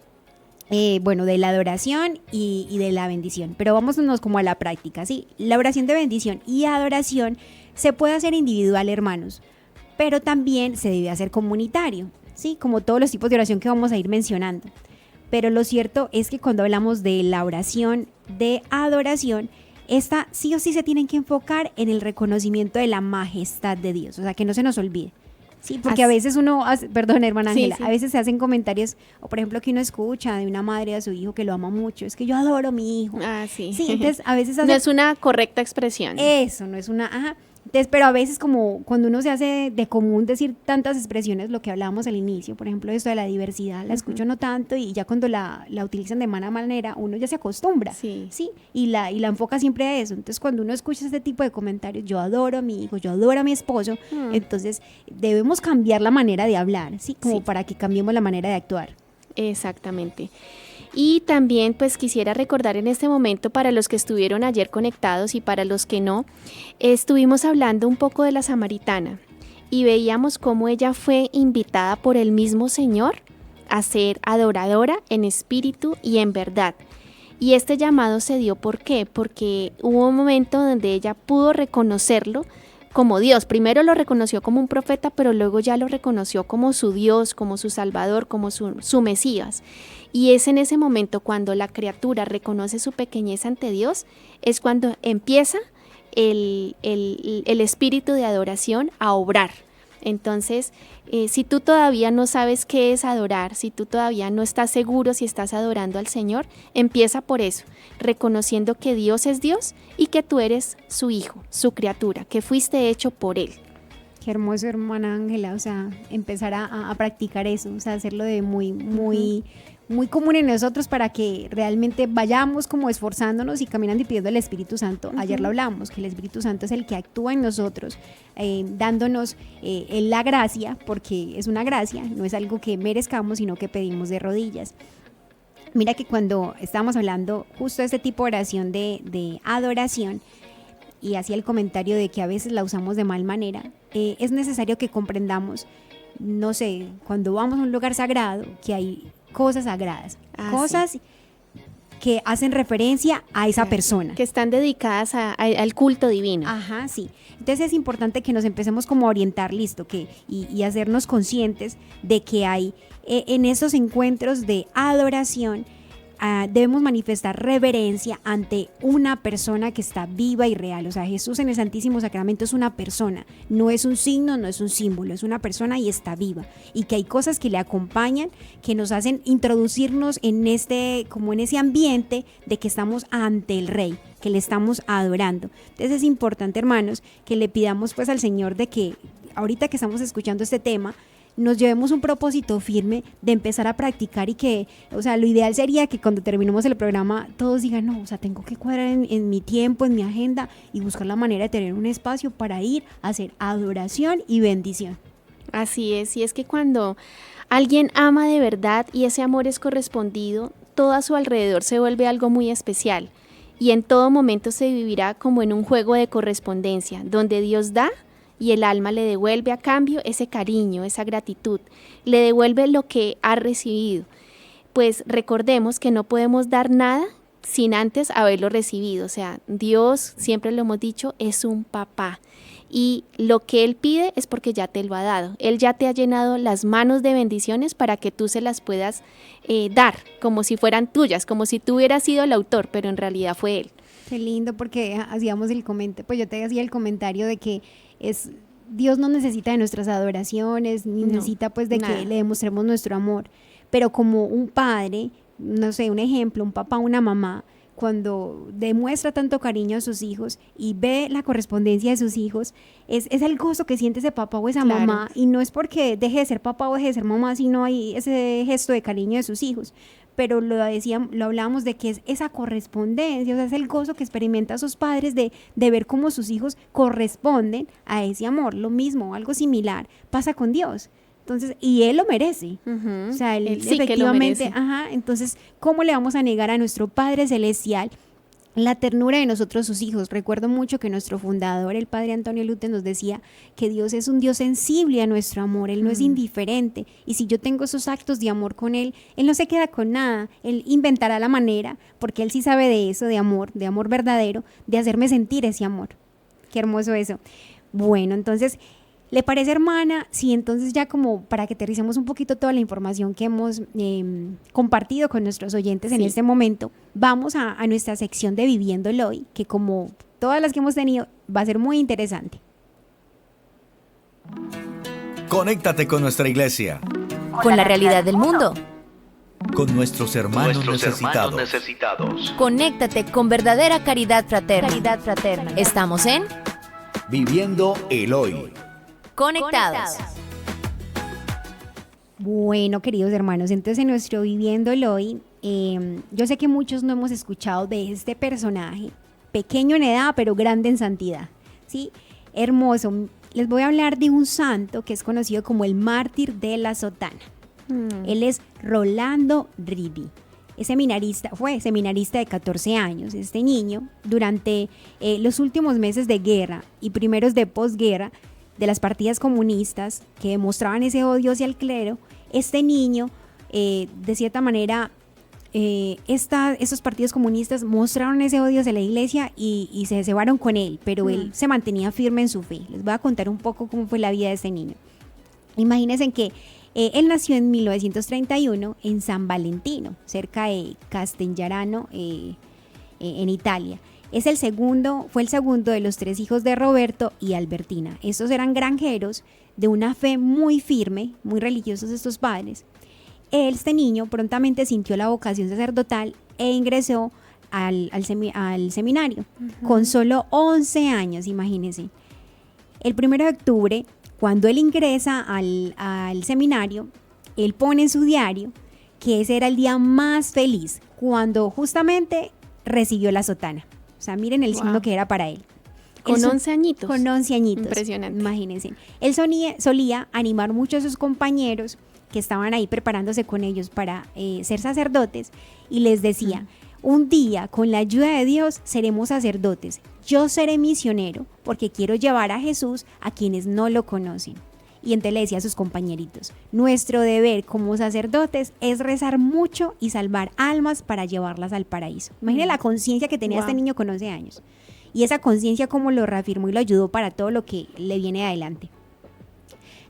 Speaker 3: bueno, de la adoración y de la bendición, pero vámonos como a la práctica, ¿sí? La oración de bendición y adoración se puede hacer individual, hermanos, pero también se debe hacer comunitario, ¿sí? Como todos los tipos de oración que vamos a ir mencionando. Pero lo cierto es que cuando hablamos de la oración de adoración, esta sí o sí se tienen que enfocar en el reconocimiento de la majestad de Dios, o sea, que no se nos olvide. Sí, porque a veces uno, perdón, hermana Ángela,
Speaker 4: sí.
Speaker 3: a veces se hacen comentarios, o por ejemplo que uno escucha de una madre a su hijo que lo ama mucho, es que yo adoro a mi hijo.
Speaker 4: Ah, sí.
Speaker 3: Sí, entonces a veces
Speaker 4: No es una correcta expresión.
Speaker 3: eso, no es una, ajá. Entonces, pero a veces como cuando uno se hace de común decir tantas expresiones, lo que hablábamos al inicio, por ejemplo, esto de la diversidad, la escucho no tanto y ya cuando la utilizan de mala manera, uno ya se acostumbra,
Speaker 4: Sí.
Speaker 3: y la enfoca siempre a eso. Entonces, cuando uno escucha este tipo de comentarios, yo adoro a mi hijo, yo adoro a mi esposo, entonces debemos cambiar la manera de hablar, ¿sí? Como
Speaker 4: Sí.
Speaker 3: para que cambiemos la manera de actuar.
Speaker 4: Exactamente. Y también pues quisiera recordar en este momento para los que estuvieron ayer conectados y para los que no, estuvimos hablando un poco de la samaritana y veíamos cómo ella fue invitada por el mismo Señor a ser adoradora en espíritu y en verdad. Y este llamado se dio ¿por qué? Porque hubo un momento donde ella pudo reconocerlo como Dios. Primero lo reconoció como un profeta, pero luego ya lo reconoció como su Dios, como su Salvador, como su Mesías. Y es en ese momento cuando la criatura reconoce su pequeñez ante Dios, es cuando empieza el espíritu de adoración a obrar. Entonces, si tú todavía no sabes qué es adorar, si tú todavía no estás seguro si estás adorando al Señor, empieza por eso, reconociendo que Dios es Dios y que tú eres su hijo, su criatura, que fuiste hecho por Él.
Speaker 3: Qué hermoso, hermana Ángela, o sea, empezar a practicar eso, o sea, hacerlo de muy común en nosotros para que realmente vayamos como esforzándonos y caminando y pidiendo el Espíritu Santo. Ayer lo hablamos, que el Espíritu Santo es el que actúa en nosotros, dándonos la gracia, porque es una gracia, no es algo que merezcamos, sino que pedimos de rodillas. Mira que cuando estábamos hablando justo de este tipo de oración de adoración, y hacía el comentario de que a veces la usamos de mal manera, es necesario que comprendamos, no sé, cuando vamos a un lugar sagrado, que hay cosas sagradas, cosas que hacen referencia a esa persona.
Speaker 4: Que están dedicadas al culto divino.
Speaker 3: Ajá, sí. Entonces es importante que nos empecemos como a orientar, listo, y hacernos conscientes de que hay en esos encuentros de adoración, debemos manifestar reverencia ante una persona que está viva y real. O sea, Jesús en el Santísimo Sacramento es una persona, no es un signo, no es un símbolo, es una persona y está viva. Y que hay cosas que le acompañan, que nos hacen introducirnos en como en ese ambiente de que estamos ante el Rey, que le estamos adorando. Entonces es importante, hermanos, que le pidamos pues al Señor de que ahorita que estamos escuchando este tema, nos llevemos un propósito firme de empezar a practicar y que, o sea, lo ideal sería que cuando terminemos el programa todos digan, no, o sea, tengo que cuadrar en mi tiempo, en mi agenda y buscar la manera de tener un espacio para ir a hacer adoración y bendición.
Speaker 4: Así es, y es que cuando alguien ama de verdad y ese amor es correspondido, todo a su alrededor se vuelve algo muy especial y en todo momento se vivirá como en un juego de correspondencia, donde Dios da y el alma le devuelve a cambio ese cariño, esa gratitud, le devuelve lo que ha recibido. Pues recordemos que no podemos dar nada sin antes haberlo recibido. O sea, Dios, siempre lo hemos dicho, es un papá. Y lo que Él pide es porque ya te lo ha dado. Él ya te ha llenado las manos de bendiciones para que tú se las puedas dar, como si fueran tuyas, como si tú hubieras sido el autor, pero en realidad fue Él.
Speaker 3: Qué lindo, porque hacíamos pues yo te hacía el comentario de que Dios no necesita de nuestras adoraciones, ni necesita pues de nada, que le demostremos nuestro amor, pero como un padre, no sé, un ejemplo, un papá, una mamá, cuando demuestra tanto cariño a sus hijos y ve la correspondencia de sus hijos, es el gozo que siente ese papá o esa mamá, y no es porque deje de ser papá o deje de ser mamá, sino hay ese gesto de cariño de sus hijos. Pero lo hablábamos de que es esa correspondencia, o sea, es el gozo que experimenta sus padres de ver cómo sus hijos corresponden a ese amor. Lo mismo, algo similar, pasa con Dios. Entonces, y Él lo merece. O sea, él sí efectivamente, que lo merece. Entonces, ¿cómo le vamos a negar a nuestro Padre Celestial la ternura de nosotros, sus hijos? Recuerdo mucho que nuestro fundador, el padre Antonio Lute, nos decía que Dios es un Dios sensible a nuestro amor, Él no es indiferente, y si yo tengo esos actos de amor con Él, Él no se queda con nada, Él inventará la manera, porque Él sí sabe de eso, de amor verdadero, de hacerme sentir ese amor. Qué hermoso eso. Bueno, entonces, ¿Le parece, hermana? Sí, entonces ya como para que aterricemos un poquito toda la información que hemos compartido con nuestros oyentes en este momento, vamos a nuestra sección de Viviéndolo Hoy, que como todas las que hemos tenido, va a ser muy interesante.
Speaker 2: Conéctate con nuestra iglesia,
Speaker 5: Con la realidad del mundo.
Speaker 2: con nuestros hermanos necesitados.
Speaker 5: Conéctate con verdadera caridad fraterna. Estamos en
Speaker 2: Viviendo el hoy.
Speaker 5: Conectados.
Speaker 3: Bueno, queridos hermanos, entonces en nuestro Viviéndolo Hoy, yo sé que muchos no hemos escuchado de este personaje, pequeño en edad, pero grande en santidad, ¿sí? Hermoso. Les voy a hablar de un santo que es conocido como el mártir de la sotana. Él es Rolando Rivi. Fue seminarista de 14 años. Este niño, durante los últimos meses de guerra y primeros de posguerra, de las partidas comunistas que demostraban ese odio hacia el clero, este niño, de cierta manera, estos partidos comunistas mostraron ese odio hacia la iglesia y se cebaron con él, pero él se mantenía firme en su fe. Les voy a contar un poco cómo fue la vida de este niño. Imagínense que él nació en 1931 en San Valentino, cerca de Castellarano, en Italia. Fue el segundo de los 3 hijos de Roberto y Albertina. Estos eran granjeros de una fe muy firme, muy religiosos estos padres. Este niño prontamente sintió la vocación sacerdotal e ingresó al seminario con solo 11 años, imagínense. El 1 de octubre, cuando él ingresa al seminario, él pone en su diario que ese era el día más feliz, cuando justamente recibió la sotana. O sea, miren el signo que era para él.
Speaker 4: Con 11 añitos.
Speaker 3: Con 11 añitos.
Speaker 4: Impresionante.
Speaker 3: Imagínense. Él solía animar mucho a sus compañeros que estaban ahí preparándose con ellos para ser sacerdotes y les decía, un día con la ayuda de Dios seremos sacerdotes. Yo seré misionero porque quiero llevar a Jesús a quienes no lo conocen. Y entonces le decía a sus compañeritos, nuestro deber como sacerdotes es rezar mucho y salvar almas para llevarlas al paraíso. Imagínense la conciencia que tenía este niño con 11 años. Y esa conciencia como lo reafirmó y lo ayudó para todo lo que le viene adelante.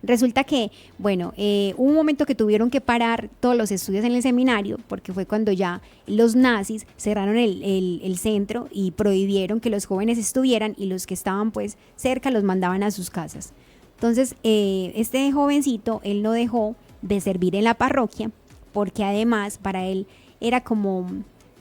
Speaker 3: Resulta que, bueno, hubo un momento que tuvieron que parar todos los estudios en el seminario, porque fue cuando ya los nazis cerraron el centro y prohibieron que los jóvenes estuvieran, y los que estaban pues cerca los mandaban a sus casas. Entonces, este jovencito, él no dejó de servir en la parroquia, porque además para él era como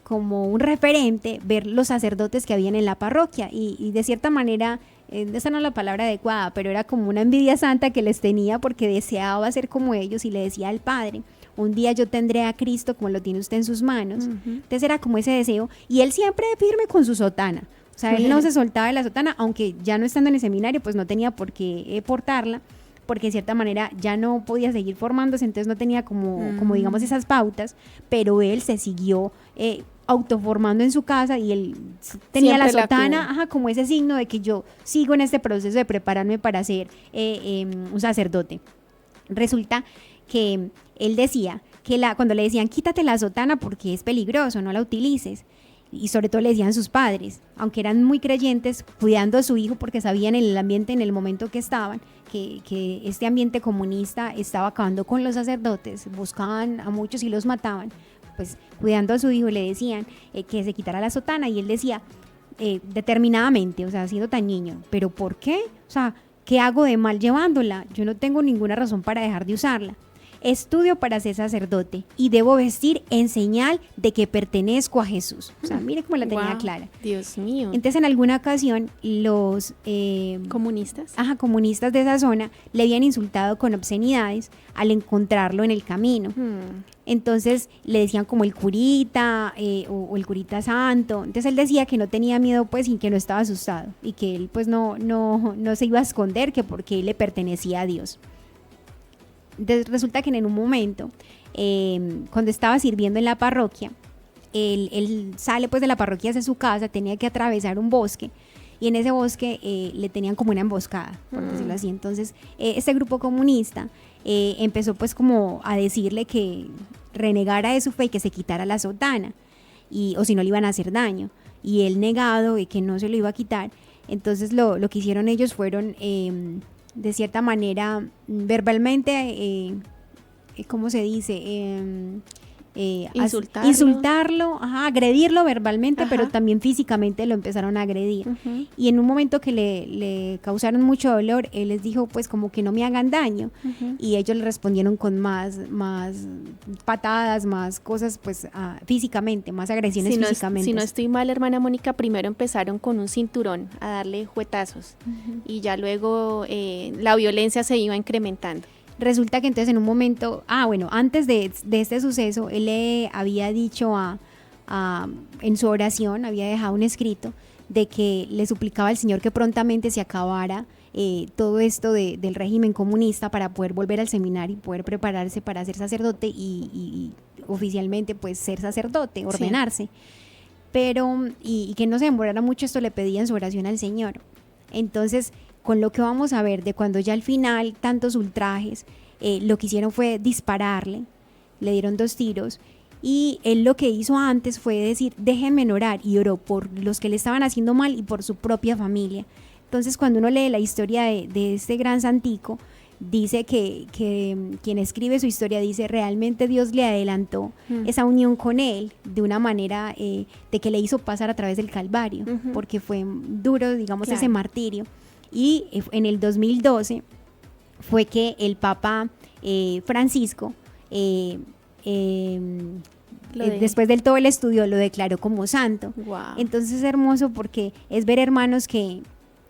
Speaker 3: un referente ver los sacerdotes que habían en la parroquia, y de cierta manera, esa no es la palabra adecuada, pero era como una envidia santa que les tenía porque deseaba ser como ellos, y le decía al padre, un día yo tendré a Cristo como lo tiene usted en sus manos. Entonces era como ese deseo, y él siempre firme con su sotana. O sea, él no se soltaba de la sotana, aunque ya no estando en el seminario, pues no tenía por qué portarla, porque de cierta manera ya no podía seguir formándose, entonces no tenía como digamos esas pautas, pero él se siguió autoformando en su casa, y él tenía siempre la sotana como ese signo de que yo sigo en este proceso de prepararme para ser un sacerdote. Resulta que él decía que cuando le decían quítate la sotana porque es peligroso, no la utilices, y sobre todo le decían sus padres, aunque eran muy creyentes, cuidando a su hijo porque sabían en el ambiente, en el momento que estaban, que este ambiente comunista estaba acabando con los sacerdotes, buscaban a muchos y los mataban, pues cuidando a su hijo le decían que se quitara la sotana, y él decía determinadamente, o sea, siendo tan niño, ¿pero por qué? O sea, ¿qué hago de mal llevándola? Yo no tengo ninguna razón para dejar de usarla. Estudio para ser sacerdote y debo vestir en señal de que pertenezco a Jesús. O sea, mire cómo la tenía clara.
Speaker 4: Dios mío.
Speaker 3: Entonces, en alguna ocasión, los
Speaker 4: comunistas
Speaker 3: de esa zona le habían insultado con obscenidades al encontrarlo en el camino. Entonces, le decían como el curita o el curita santo. Entonces, él decía que no tenía miedo, pues, y que no estaba asustado, y que él, pues, no se iba a esconder, que porque él le pertenecía a Dios. Entonces, resulta que en un momento, cuando estaba sirviendo en la parroquia, él sale pues de la parroquia hacia su casa, tenía que atravesar un bosque, y en ese bosque le tenían como una emboscada, por decirlo así. Entonces, este grupo comunista empezó pues como a decirle que renegara de su fe y que se quitara la sotana, o si no le iban a hacer daño, y él negado y que no se lo iba a quitar. Entonces lo que hicieron ellos fueron de cierta manera, verbalmente, ¿cómo se dice? Insultarlo, agredirlo verbalmente, pero también físicamente lo empezaron a agredir. Y en un momento que le causaron mucho dolor, él les dijo, pues como que no me hagan daño. Y ellos le respondieron con más patadas, más cosas, pues físicamente, más agresiones físicamente.
Speaker 4: Si no estoy mal, hermana Mónica, primero empezaron con un cinturón a darle juetazos y ya luego la violencia se iba incrementando.
Speaker 3: Resulta que entonces en un momento, antes de este suceso, él le había dicho en su oración, había dejado un escrito de que le suplicaba al Señor que prontamente se acabara todo esto del régimen comunista para poder volver al seminario y poder prepararse para ser sacerdote y oficialmente pues ser sacerdote, ordenarse. Sí. Pero, y que no se demorara mucho, esto le pedía en su oración al Señor. Entonces, con lo que vamos a ver de cuando ya al final tantos ultrajes, lo que hicieron fue dispararle, le dieron 2 tiros y él lo que hizo antes fue decir, déjenme orar, y oró por los que le estaban haciendo mal y por su propia familia. Entonces cuando uno lee la historia de este gran santico, dice que quien escribe su historia dice realmente Dios le adelantó esa unión con él de una manera de que le hizo pasar a través del Calvario, porque fue duro, digamos, ese martirio. Y en el 2012 fue que el Papa Francisco, después del todo el estudio, lo declaró como santo. Wow. Entonces es hermoso porque es ver, hermanos, que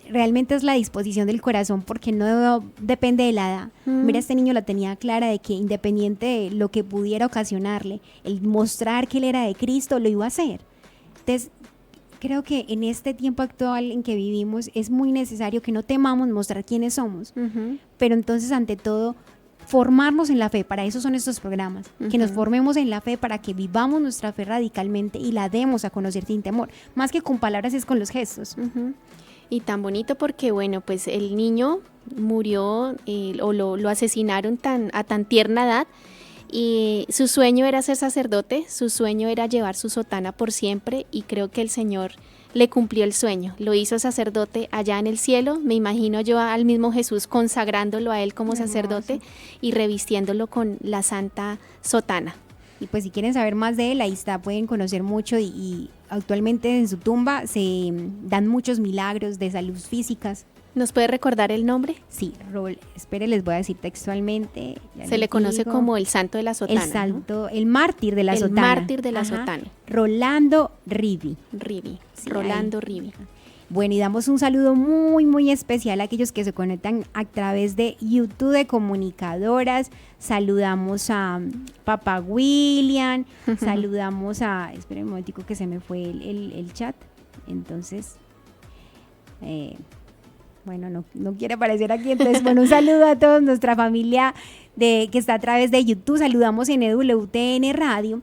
Speaker 3: realmente es la disposición del corazón, porque no depende de la edad. Mira, este niño la tenía clara de que independiente de lo que pudiera ocasionarle, el mostrar que él era de Cristo, lo iba a hacer. Entonces, creo que en este tiempo actual en que vivimos es muy necesario que no temamos mostrar quiénes somos, pero entonces ante todo formarnos en la fe. Para eso son estos programas, que nos formemos en la fe para que vivamos nuestra fe radicalmente y la demos a conocer sin temor, más que con palabras es con los gestos.
Speaker 4: Y tan bonito porque bueno, pues el niño murió o lo asesinaron a tan tierna edad. Y su sueño era ser sacerdote, su sueño era llevar su sotana por siempre, y creo que el Señor le cumplió el sueño, lo hizo sacerdote allá en el cielo. Me imagino yo al mismo Jesús consagrándolo a él como sacerdote y revistiéndolo con la santa sotana.
Speaker 3: Y pues si quieren saber más de él, ahí está, pueden conocer mucho y actualmente en su tumba se dan muchos milagros de salud físicas.
Speaker 4: ¿Nos puede recordar el nombre?
Speaker 3: Sí, espere, les voy a decir textualmente.
Speaker 4: Se le conoce como el santo de la sotana.
Speaker 3: El santo, ¿no? El mártir de la sotana.
Speaker 4: El mártir de la sotana.
Speaker 3: Rolando Rivi.
Speaker 4: Sí, Rolando Rivi.
Speaker 3: Bueno, y damos un saludo muy, muy especial a aquellos que se conectan a través de YouTube de Comunicadoras. Saludamos a Papá William, saludamos a... Esperen un momentico que se me fue el chat. Entonces... bueno, no quiere aparecer aquí, entonces bueno, un saludo a toda nuestra familia que está a través de YouTube. Saludamos en EWTN Radio.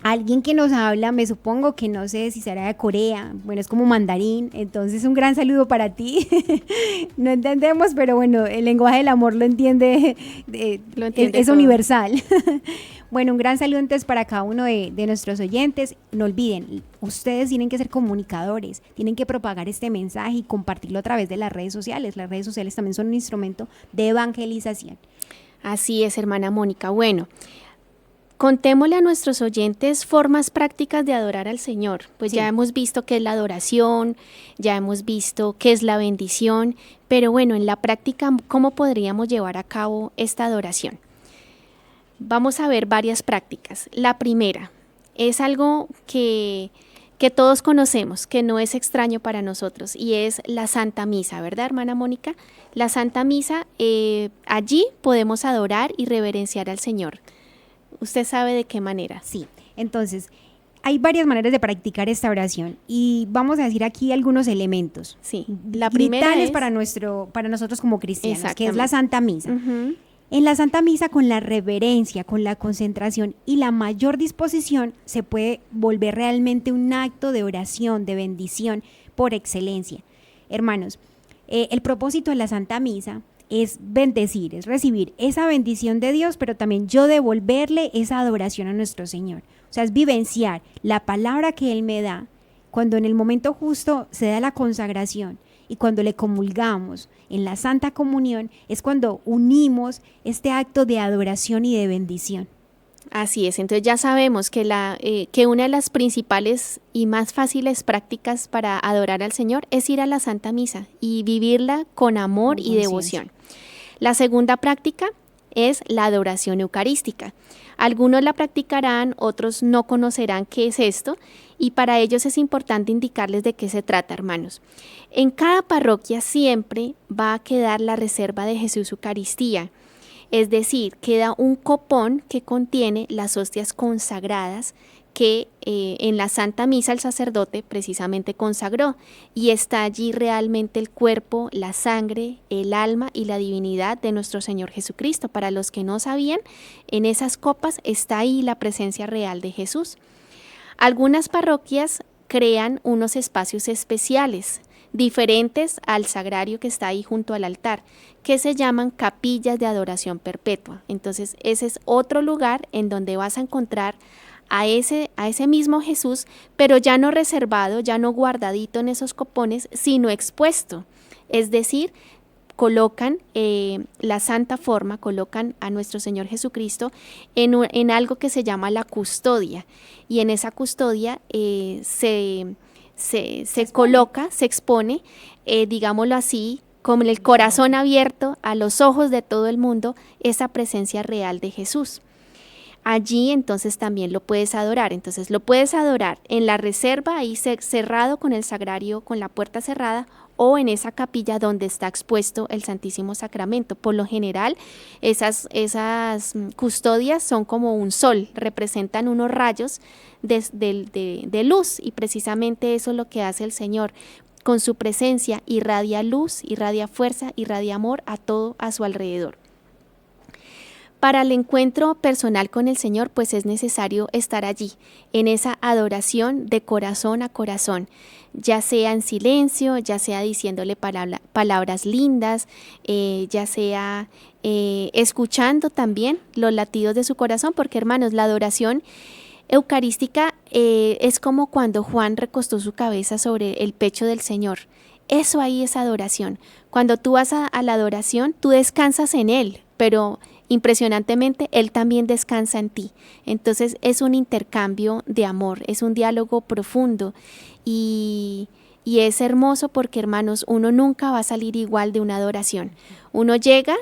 Speaker 3: Alguien que nos habla, me supongo que no sé si será de Corea, bueno, es como mandarín, entonces un gran saludo para ti. No entendemos, pero bueno, el lenguaje del amor lo entiende es universal. Bueno, un gran saludo entonces para cada uno de nuestros oyentes. No olviden, ustedes tienen que ser comunicadores, tienen que propagar este mensaje y compartirlo a través de las redes sociales. Las redes sociales también son un instrumento de evangelización.
Speaker 4: Así es, hermana Mónica. Bueno, contémosle a nuestros oyentes formas prácticas de adorar al Señor. Pues sí, ya hemos visto qué es la adoración, ya hemos visto qué es la bendición, pero bueno, en la práctica, ¿cómo podríamos llevar a cabo esta adoración? Vamos a ver varias prácticas. La primera es algo que todos conocemos, que no es extraño para nosotros, y es la Santa Misa, ¿verdad, hermana Mónica? La Santa Misa, allí podemos adorar y reverenciar al Señor. ¿Usted sabe de qué manera?
Speaker 3: Sí, entonces hay varias maneras de practicar esta oración y vamos a decir aquí algunos elementos.
Speaker 4: Sí, la primera
Speaker 3: vitales para nosotros como cristianos, que es la Santa Misa. En la Santa Misa, con la reverencia, con la concentración y la mayor disposición, se puede volver realmente un acto de oración, de bendición por excelencia. Hermanos, el propósito de la Santa Misa es bendecir, es recibir esa bendición de Dios, pero también yo devolverle esa adoración a nuestro Señor. O sea, es vivenciar la palabra que Él me da cuando en el momento justo se da la consagración Y cuando le comulgamos en la Santa Comunión es cuando unimos este acto de adoración y de bendición.
Speaker 4: Así es, entonces ya sabemos que, que una de las principales y más fáciles prácticas para adorar al Señor es ir a la Santa Misa y vivirla con amor y devoción. La segunda práctica es la adoración eucarística. Algunos la practicarán, otros no conocerán qué es esto, y para ellos es importante indicarles de qué se trata, hermanos. En cada parroquia siempre va a quedar la reserva de Jesús Eucaristía, es decir, queda un copón que contiene las hostias consagradas que en la Santa Misa el sacerdote precisamente consagró, y está allí realmente el cuerpo, la sangre, el alma y la divinidad de nuestro Señor Jesucristo. Para los que no sabían, en esas copas está ahí la presencia real de Jesús. Algunas parroquias crean unos espacios especiales, diferentes al sagrario que está ahí junto al altar, que se llaman capillas de adoración perpetua. Entonces ese es otro lugar en donde vas a encontrar a ese mismo Jesús, pero ya no reservado, ya no guardadito en esos copones, sino expuesto. Es decir, colocan la santa forma, colocan a nuestro Señor Jesucristo en algo que se llama la custodia, y en esa custodia se coloca, se expone, digámoslo así, con el corazón abierto a los ojos de todo el mundo, esa presencia real de Jesús. Allí entonces también lo puedes adorar. Entonces lo puedes adorar en la reserva, ahí cerrado con el sagrario, con la puerta cerrada, o en esa capilla donde está expuesto el Santísimo Sacramento. Por lo general, esas custodias son como un sol, representan unos rayos de luz, y precisamente eso es lo que hace el Señor. Con su presencia irradia luz, irradia fuerza, irradia amor a todo a su alrededor. Para el encuentro personal con el Señor, pues es necesario estar allí, en esa adoración de corazón a corazón, ya sea en silencio, ya sea diciéndole palabras lindas, ya sea escuchando también los latidos de su corazón, porque hermanos, la adoración eucarística es como cuando Juan recostó su cabeza sobre el pecho del Señor. Eso ahí es adoración. Cuando tú vas a la adoración, tú descansas en Él, pero impresionantemente Él también descansa en ti. Entonces es un intercambio de amor, es un diálogo profundo, y es hermoso porque, hermanos, uno nunca va a salir igual de una adoración. Uno llega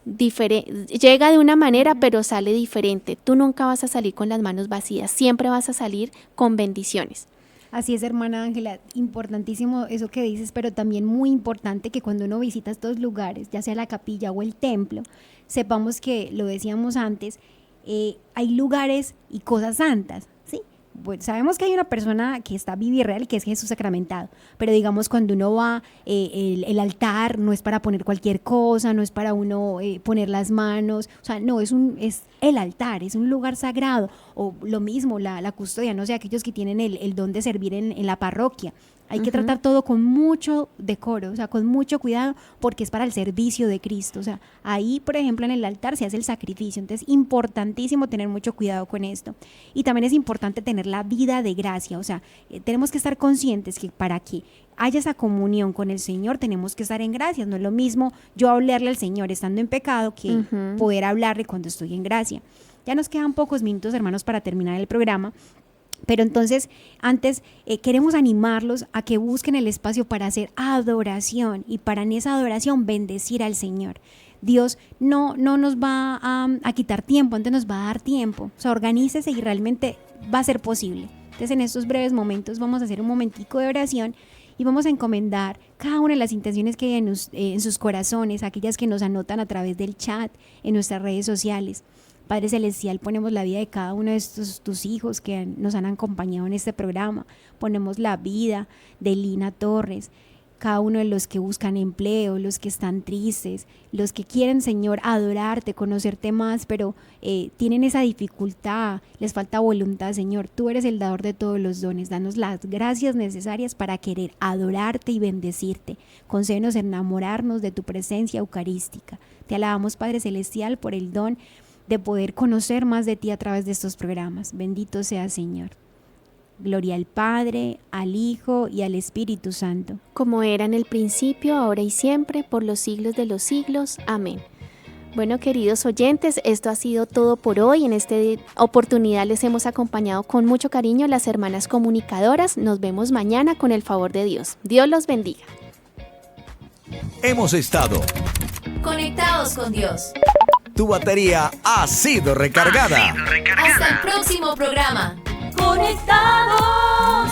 Speaker 4: de una manera, pero sale diferente. Tú nunca vas a salir con las manos vacías, siempre vas a salir con bendiciones.
Speaker 3: Así es, hermana Ángela, importantísimo eso que dices, pero también muy importante que cuando uno visita estos lugares, ya sea la capilla o el templo, sepamos que, lo decíamos antes, hay lugares y cosas santas, ¿sí? Pues sabemos que hay una persona que está viva y real, que es Jesús sacramentado, pero digamos cuando uno va, el altar no es para poner cualquier cosa, no es para uno poner las manos, o sea, no, es el altar, es un lugar sagrado, o lo mismo, la custodia, no sé, aquellos que tienen el don de servir en la parroquia. Hay que tratar todo con mucho decoro, o sea, con mucho cuidado, porque es para el servicio de Cristo. O sea, ahí, por ejemplo, en el altar se hace el sacrificio. Entonces, importantísimo tener mucho cuidado con esto. Y también es importante tener la vida de gracia. O sea, tenemos que estar conscientes que para que haya esa comunión con el Señor, tenemos que estar en gracia. No es lo mismo yo hablarle al Señor estando en pecado que poder hablarle cuando estoy en gracia. Ya nos quedan pocos minutos, hermanos, para terminar el programa. Pero entonces, antes queremos animarlos a que busquen el espacio para hacer adoración, y para en esa adoración bendecir al Señor. Dios no nos va a quitar tiempo, antes nos va a dar tiempo. O sea, organícese y realmente va a ser posible. Entonces, en estos breves momentos vamos a hacer un momentico de oración y vamos a encomendar cada una de las intenciones que hay en sus corazones, aquellas que nos anotan a través del chat, en nuestras redes sociales. Padre Celestial, ponemos la vida de cada uno de tus hijos que nos han acompañado en este programa. Ponemos la vida de Lina Torres, cada uno de los que buscan empleo, los que están tristes, los que quieren, Señor, adorarte, conocerte más, pero tienen esa dificultad, les falta voluntad, Señor. Tú eres el dador de todos los dones. Danos las gracias necesarias para querer adorarte y bendecirte. Concédenos enamorarnos de tu presencia eucarística. Te alabamos, Padre Celestial, por el don de poder conocer más de ti a través de estos programas. Bendito sea, Señor. Gloria al Padre, al Hijo y al Espíritu Santo.
Speaker 4: Como era en el principio, ahora y siempre, por los siglos de los siglos. Amén. Bueno, queridos oyentes, esto ha sido todo por hoy. En esta oportunidad les hemos acompañado con mucho cariño las hermanas comunicadoras. Nos vemos mañana con el favor de Dios. Dios los bendiga.
Speaker 2: Hemos estado.
Speaker 5: Conectados con Dios.
Speaker 2: Tu batería ha sido recargada.
Speaker 5: Hasta el próximo programa. Conectados.